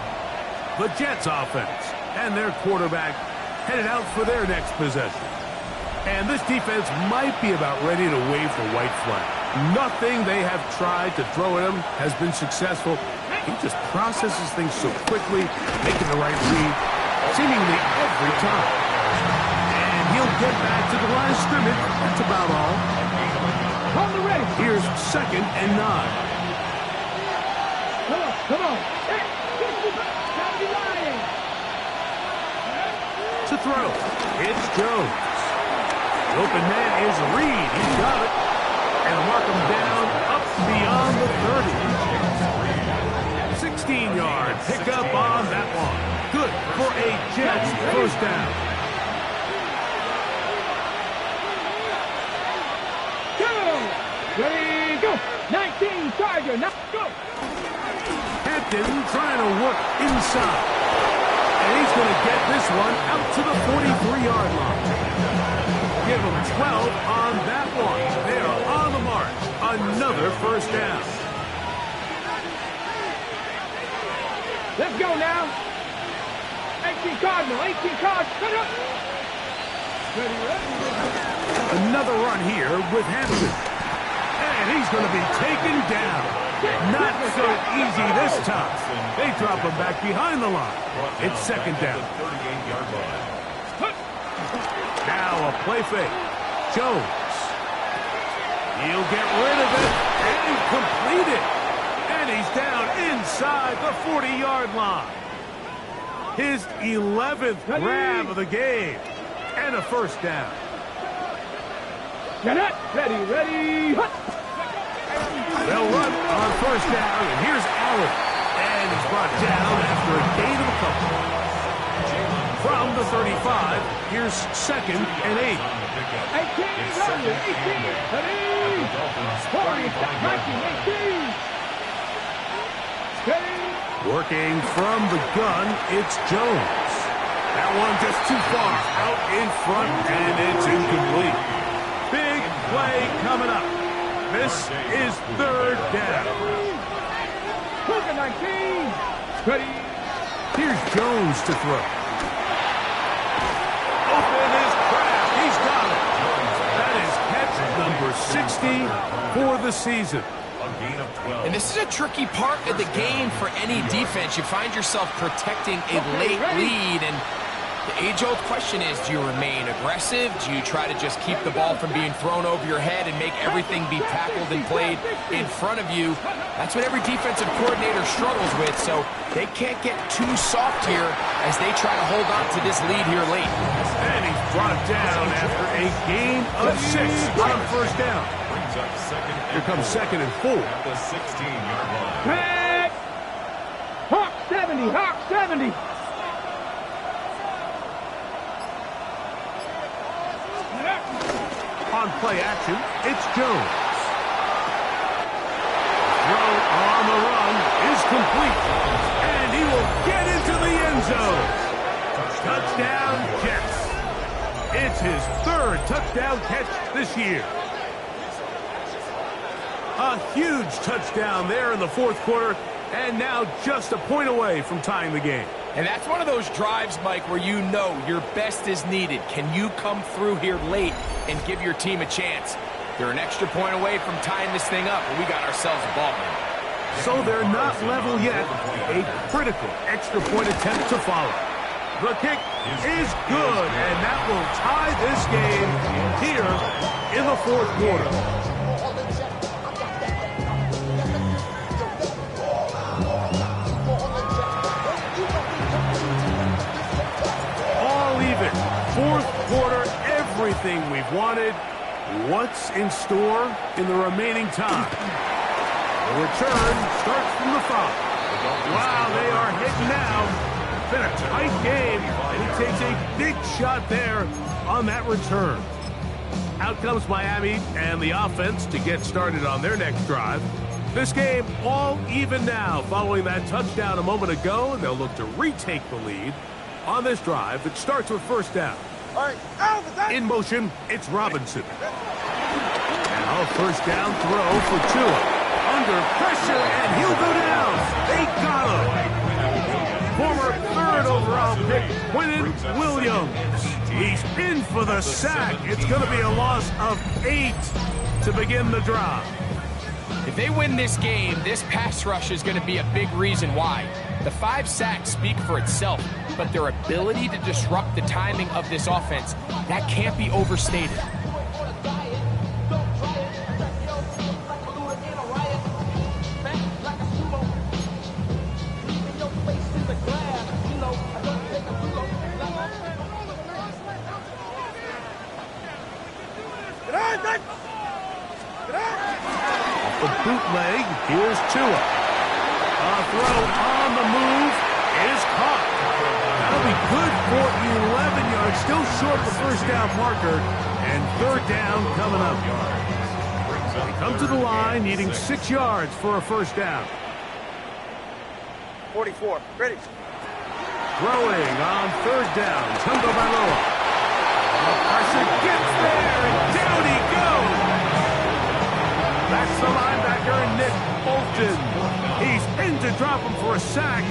The Jets offense and their quarterback headed out for their next possession. And this defense might be about ready to wave the white flag. Nothing they have tried to throw at him has been successful. He just processes things so quickly, making the right read, seemingly every time. And he'll get back to the line of scrimmage. That's about all. On the ready. Here's 2nd and 9. Come on. Hey, gotta be lying. To throw, it's Jones. The open man is Reed. He's got it. And mark him down up beyond the 30. 16-yard pickup on that one. Good for a Jets 1st down. Ready, go! 19, Charger, now go! Hampton trying to work inside. And he's going to get this one out to the 43-yard line. Give him 12 on that one. They are on the march. Another 1st down. Let's go now! 19, Cardinal, 18 cards, cut up. Ready, ready. Another run here with Hampton. And he's going to be taken down. Not so easy this time. They drop him back behind the line. It's second down. 38-yard line. Now a play fake. Jones. He'll get rid of it and complete it. And he's down inside the 40-yard line. His 11th grab of the game. And a first down. Get it. Ready, ready. They'll run on first down, and here's Allen. And he's brought down after a gain of a couple. From the 35, here's second and 8. 18, ready, 18, ready. 40, 19, 18. Steady. Working from the gun, it's Jones. That one just too far out in front, and it's incomplete. Big play coming up. This is third down. Look at 19. Ready. Here's Jones to throw. Open his grab. He's got it. That is catch number 60 for the season. A gain of 12. And this is a tricky part of the game for any defense. You find yourself protecting a late lead, and the age-old question is, do you remain aggressive? Do you try to just keep the ball from being thrown over your head and make everything be tackled and played in front of you? That's what every defensive coordinator struggles with, so they can't get too soft here as they try to hold on to this lead here late. And he's brought down after a gain of 6 on first down. Brings up second. Here comes second and 4. At the 16-yard line. Back. Hawk 70, Hawk 70. On play action, it's Jones. Throw on the run is complete. And he will get into the end zone. Touchdown, Jets. It's his third touchdown catch this year. A huge touchdown there in the fourth quarter, and now just a point away from tying the game. And that's one of those drives, Mike, where you know your best is needed. Can you come through here late and give your team a chance? They're an extra point away from tying this thing up, and we got ourselves a ball game. So they're not level yet. A critical extra point attempt to follow. The kick is good, and that will tie this game here in the fourth quarter. All even. Fourth quarter, everything we've wanted. What's in store in the remaining time? The return starts from the 5. Wow, they are hitting now. It's been a tight game, and he takes a big shot there on that return. Out comes Miami and the offense to get started on their next drive. This game all even now following that touchdown a moment ago, and they'll look to retake the lead on this drive that starts with first down. In motion, it's Robinson. Now first down throw for Tua. Under pressure, and he'll go down. They got him. Former third overall pick, Quinnen Williams. He's in for the sack. It's going to be a loss of 8 to begin the drive. If they win this game, this pass rush is going to be a big reason why. The 5 sacks speak for itself, but their ability to disrupt the timing of this offense, that can't be overstated. The bootleg, here's Tua. A throw on the move is caught. That'll be good for 11 yards. Still short the first down marker. And third down coming up. They come to the line needing 6 yards for a first down. 44. Ready. Throwing on third down, Tungo Bailoa. The pressure gets there, and down he goes. That's the linebacker, Nick Bolton. He's in to drop him for a sack,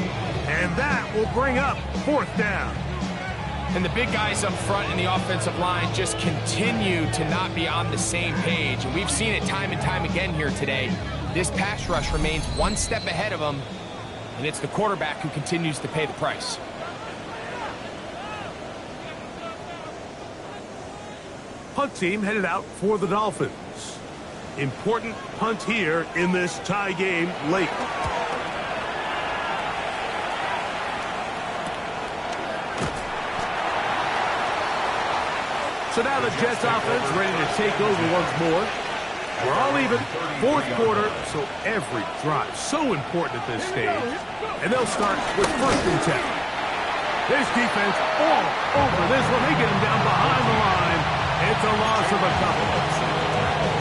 and that will bring up fourth down. And the big guys up front in the offensive line just continue to not be on the same page. And we've seen it time and time again here today. This pass rush remains one step ahead of them, and it's the quarterback who continues to pay the price. Punt team headed out for the Dolphins. Important punt here in this tie game late. So now the Jets offense ready to take over once more. We're all even, fourth quarter, so every drive so important at this stage. And they'll start with 1st and 10. This defense all over this one. They get him down behind the line. It's a loss of a couple.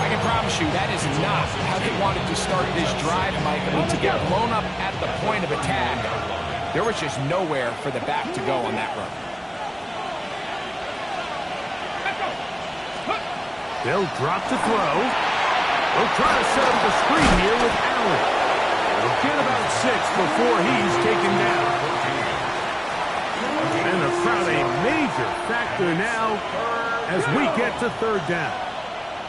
I can promise you that is not how they wanted to start this drive, Mike. I mean, to get blown up at the point of attack, there was just nowhere for the back to go on that run. They'll drop to throw. They'll try to set up the screen here with Allen. They'll get about 6 before he's taken down. And the crowd a major factor now as we get to 3rd down.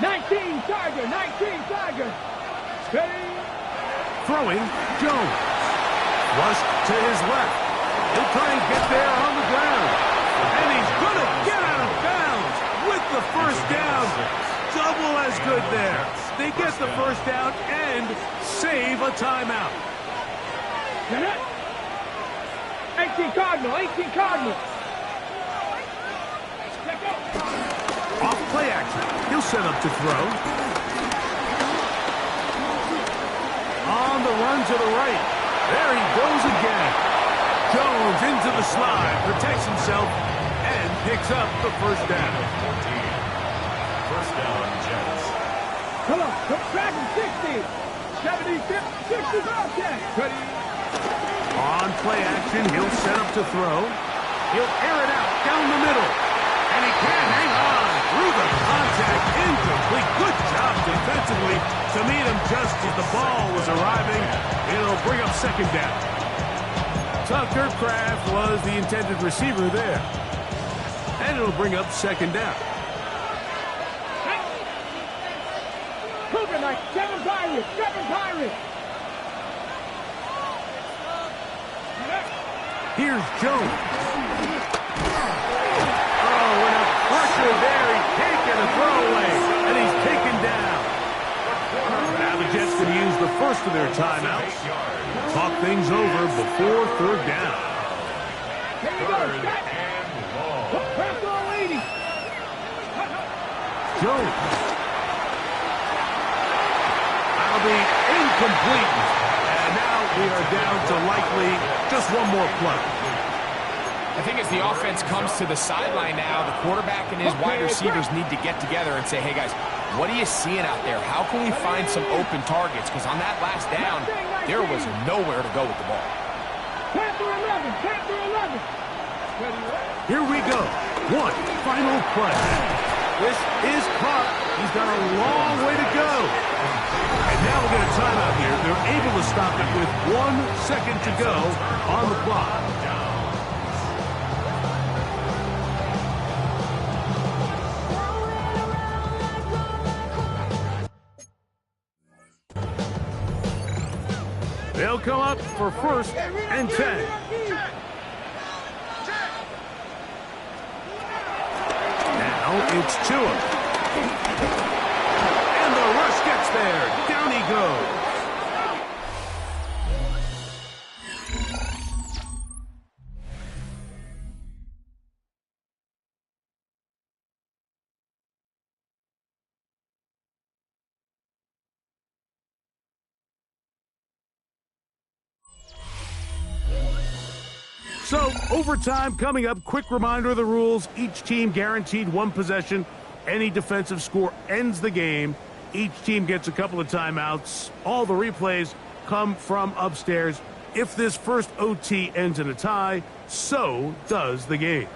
19 Tiger, 19 Tiger. Ready? Throwing, Jones. Flushed to his left. He'll try and get there on the ground. And he's going to get out of bounds with the 1st down. Double as good there. They get the 1st down and save a timeout. 18 Cardinal, 18 Cardinal. Off play action. He'll set up to throw. On the run to the right. There he goes again. Jones into the slide, protects himself, and picks up the 1st down. 1st down, Jets. Come on, back in 60. 70, 50, 60, Ready? On play action, he'll set up to throw. He'll air it out down the middle. And he can't hang on through the contact. Incomplete. Good job defensively to meet him just as the ball was arriving. It'll bring up 2nd down. Tucker Kraft was the intended receiver there. And it'll bring up 2nd down. Cooper Knight, 7 Pirates, 7 Pirates. Here's Jones. Oh, and a pressure there. He can't get a throwaway, and he's taken down. Now the Jets can use the 1st of their timeouts. Talk things over before 3rd down. Here you go, press on lady. Jones. That'll be incomplete. And now we are down to likely just one more play. I think as the offense comes to the sideline now, the quarterback and his wide receivers need to get together and say, hey, guys, what are you seeing out there? How can we find some open targets? Because on that last down, there was nowhere to go with the ball. Panther 11, Panther 11. Here we go. One final play. This is caught. He's got a long way to go. And now we'll get a timeout here. They're able to stop it with 1 second to go on the clock. They'll come up for 1st and 10. Now it's Tua. And the rush gets there. Down he goes. So, overtime coming up. Quick reminder of the rules. Each team guaranteed 1 possession. Any defensive score ends the game. Each team gets a couple of timeouts. All the replays come from upstairs. If this first OT ends in a tie, so does the game.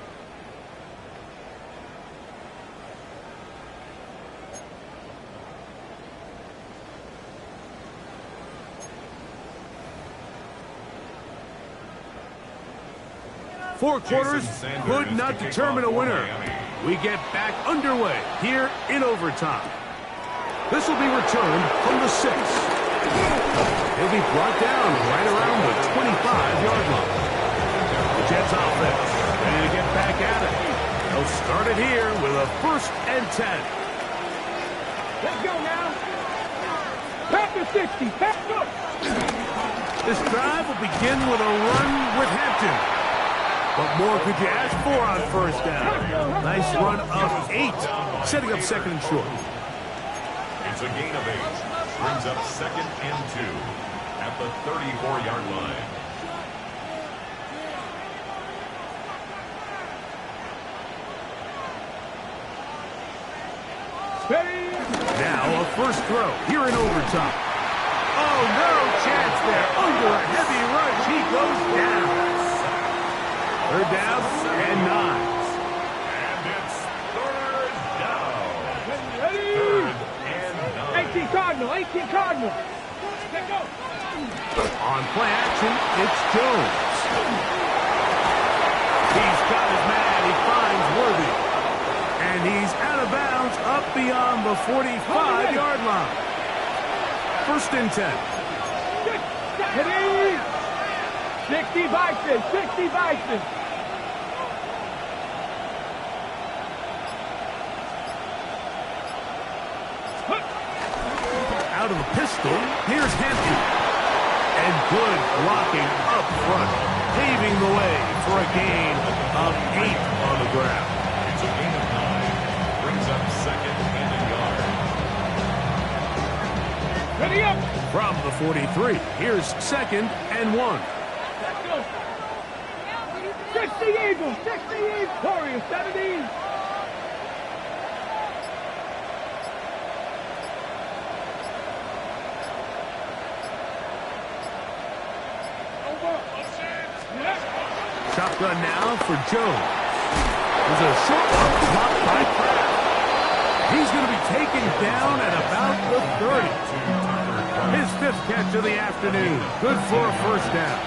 Four quarters could not determine a winner. We get back underway here in overtime. This will be returned from the 6. He'll be brought down right around the 25-yard line. The Jets offense ready to get back at it. They'll start it here with a 1st and 10. Let's go now. Back to 60. Back up. This drive will begin with a run with Hampton. What more could you ask for on 1st down? Nice run of 8, setting up 2nd and short. It's a gain of 8. Brings up 2nd and 2 at the 34-yard line. Now a first throw here in overtime. Oh, no chance there. Under a heavy rush, he goes down. 3rd down and 9. And it's 3rd down. Ready? 3rd and 9. 18 Cardinal. 18 Cardinal. Let's go. On play action, it's Jones. He's got his man. He finds Worthy. And he's out of bounds up beyond the 45-yard line. 1st and 10. Ready? 60 Bison. 60 Bison. Out of the pistol, here's Hampton. And good blocking up front, paving the way for a gain of 8 on the ground. It's a gain of 9. Brings up 2nd and a yard. Ready up. From the 43, here's 2nd and 1. Let's go. 60 Eagles. 60 Eagles. Warriors 70. Shotgun now for Jones. There's a short one blocked by Kraft. He's going to be taken down at about the 30. His 5th catch of the afternoon. Good for a 1st down.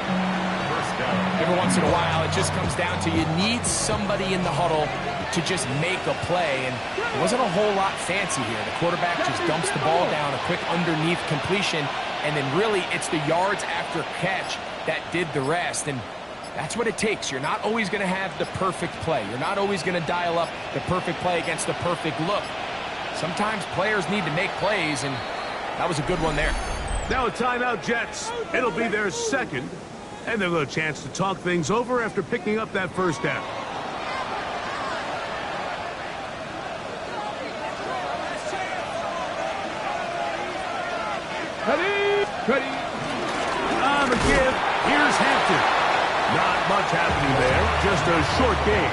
Every once in a while, it just comes down to you need somebody in the huddle to just make a play, and it wasn't a whole lot fancy here. The quarterback just dumps the ball down, a quick underneath completion, and then really it's the yards after catch that did the rest, and that's what it takes. You're not always going to have the perfect play. You're not always going to dial up the perfect play against the perfect look. Sometimes players need to make plays, and that was a good one there. Now a timeout, Jets. It'll be their 2nd, and they'll get a chance to talk things over after picking up that 1st down. Ready? Ready? On the give, here's Hampton. Not much happening there, just a short gain.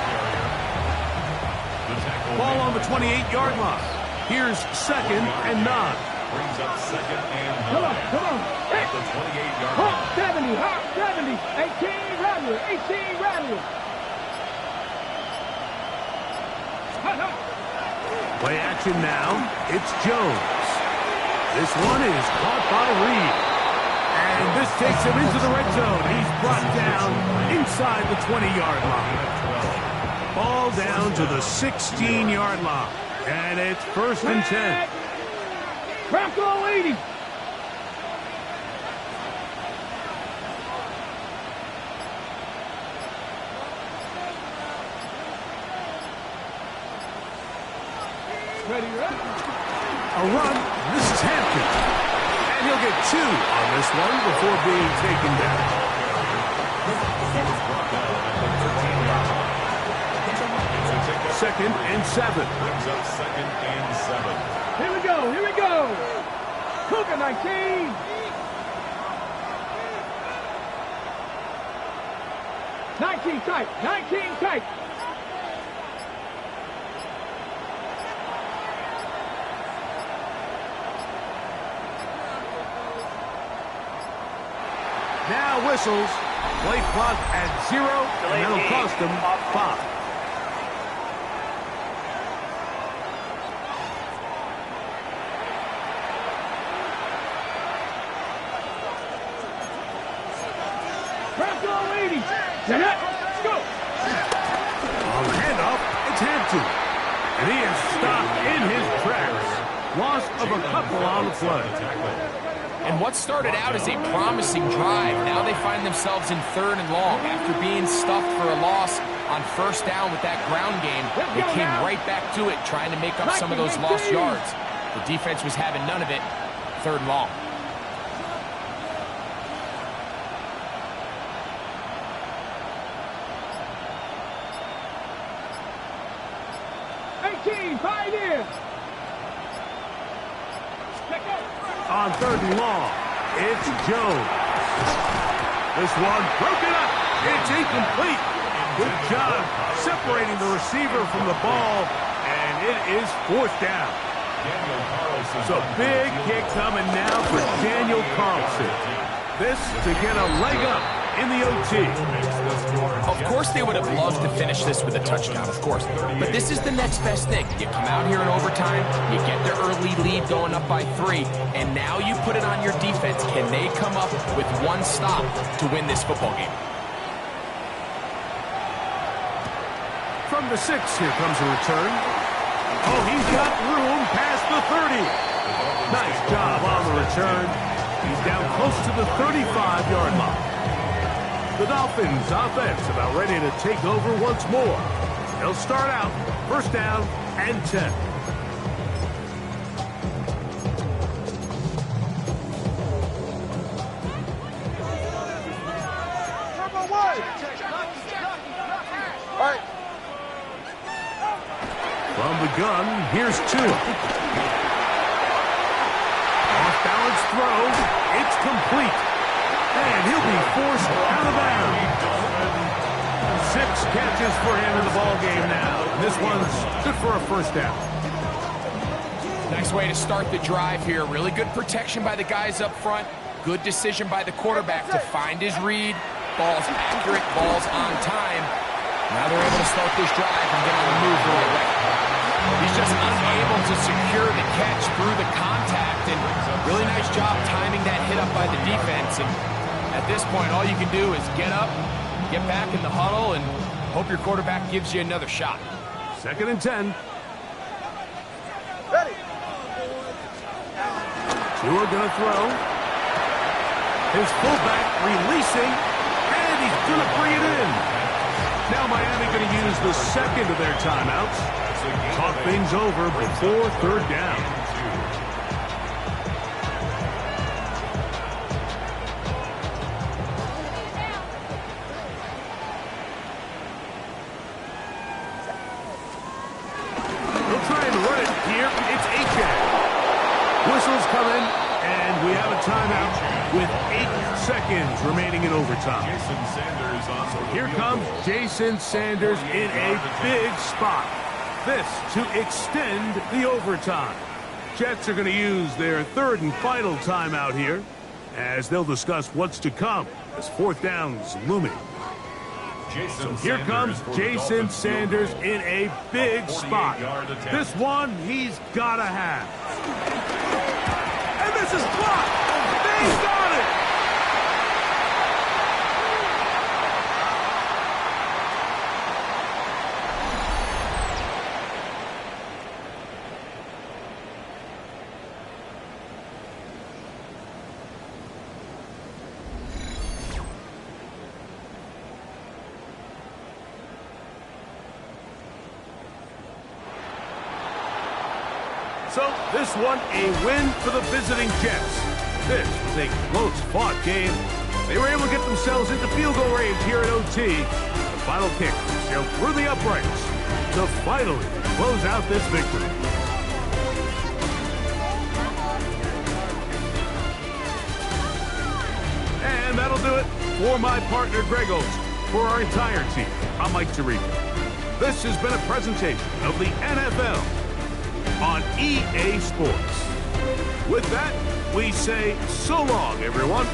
Ball on the 28-yard line. Here's 2nd and 9. Brings up 2nd and 9. Come on, come on. At the 28-yard Hot line. 70, hot 70. 18 Rattler, 18 Rattler. Hot, hot. Play action now. It's Jones. This one is caught by Reed. And this takes him into the red zone. He's brought down inside the 20-yard line. Ball down to the 16-yard line. And it's 1st and 10. Bronco 80. Ready, ready. A run. This is Hampton. And he'll get 2 on this one before being taken down. Second and 7. Brings up 2nd and 7. Here we go, here we go. Cougar 19. Tight, 19 tight. Now whistles. Play clock at 0, and that'll cost them 5. Bronco 80. Set up. Go. penalty. And he is stopped in his tracks. Loss of a couple on the play. And what started out as a promising drive, now they find themselves in 3rd and long. After being stuffed for a loss on 1st down with that ground game, they came right back to it, trying to make up some of those lost yards. The defense was having none of it. 3rd and long. On 3rd and long, it's Jones. This one broken up. It's incomplete. Good job separating the receiver from the ball, and it is 4th down. So big kick coming now for Daniel Carlson. This to get a leg up in the OT. Of course they would have loved to finish this with a touchdown, of course. But this is the next best thing. You come out here in overtime, you get the early lead going up by 3, and now you put it on your defense. Can they come up with one stop to win this football game? From the 6, here comes a return. Oh, he's got room past the 30. Nice job on the return. He's down close to the 35-yard line. The Dolphins offense about ready to take over once more. They'll start out 1st down and 10. From the gun, here's Tua. Off-balance throw. It's complete. And he'll be forced out of bounds. 6 catches for him in the ball game now. This one's good for a 1st down. Nice way to start the drive here. Really good protection by the guys up front. Good decision by the quarterback to find his read. Ball's accurate, ball's on time. Now they're able to start this drive and get on the move the right way. He's just unable to secure the catch through the contact, and really nice job timing that hit up by the defense. And at this point, all you can do is get up, get back in the huddle, and hope your quarterback gives you another shot. 2nd and 10. Ready. Tua gonna throw. His fullback releasing, and he's gonna bring it in. Now Miami gonna use the 2nd of their timeouts. Talk things over before 3rd down. They'll try and run it here. It's Achane. Whistles come in, and we have a timeout with 8 seconds remaining in overtime. So here comes Jason Sanders in a big spot. This to extend the overtime. Jets are going to use their 3rd and final timeout here as they'll discuss what's to come as 4th down's looming. So here comes Jason Sanders in a big spot. This one he's got to have. And this is blocked. They got it. So this one a win for the visiting Jets. This was a close-fought game. They were able to get themselves into field goal range here at OT. The final kick sailed through the uprights to finally close out this victory. And that'll do it for my partner Greg Olsen. For our entire team, I'm Mike Tirico. This has been a presentation of the NFL on EA Sports. With that, we say so long, everyone.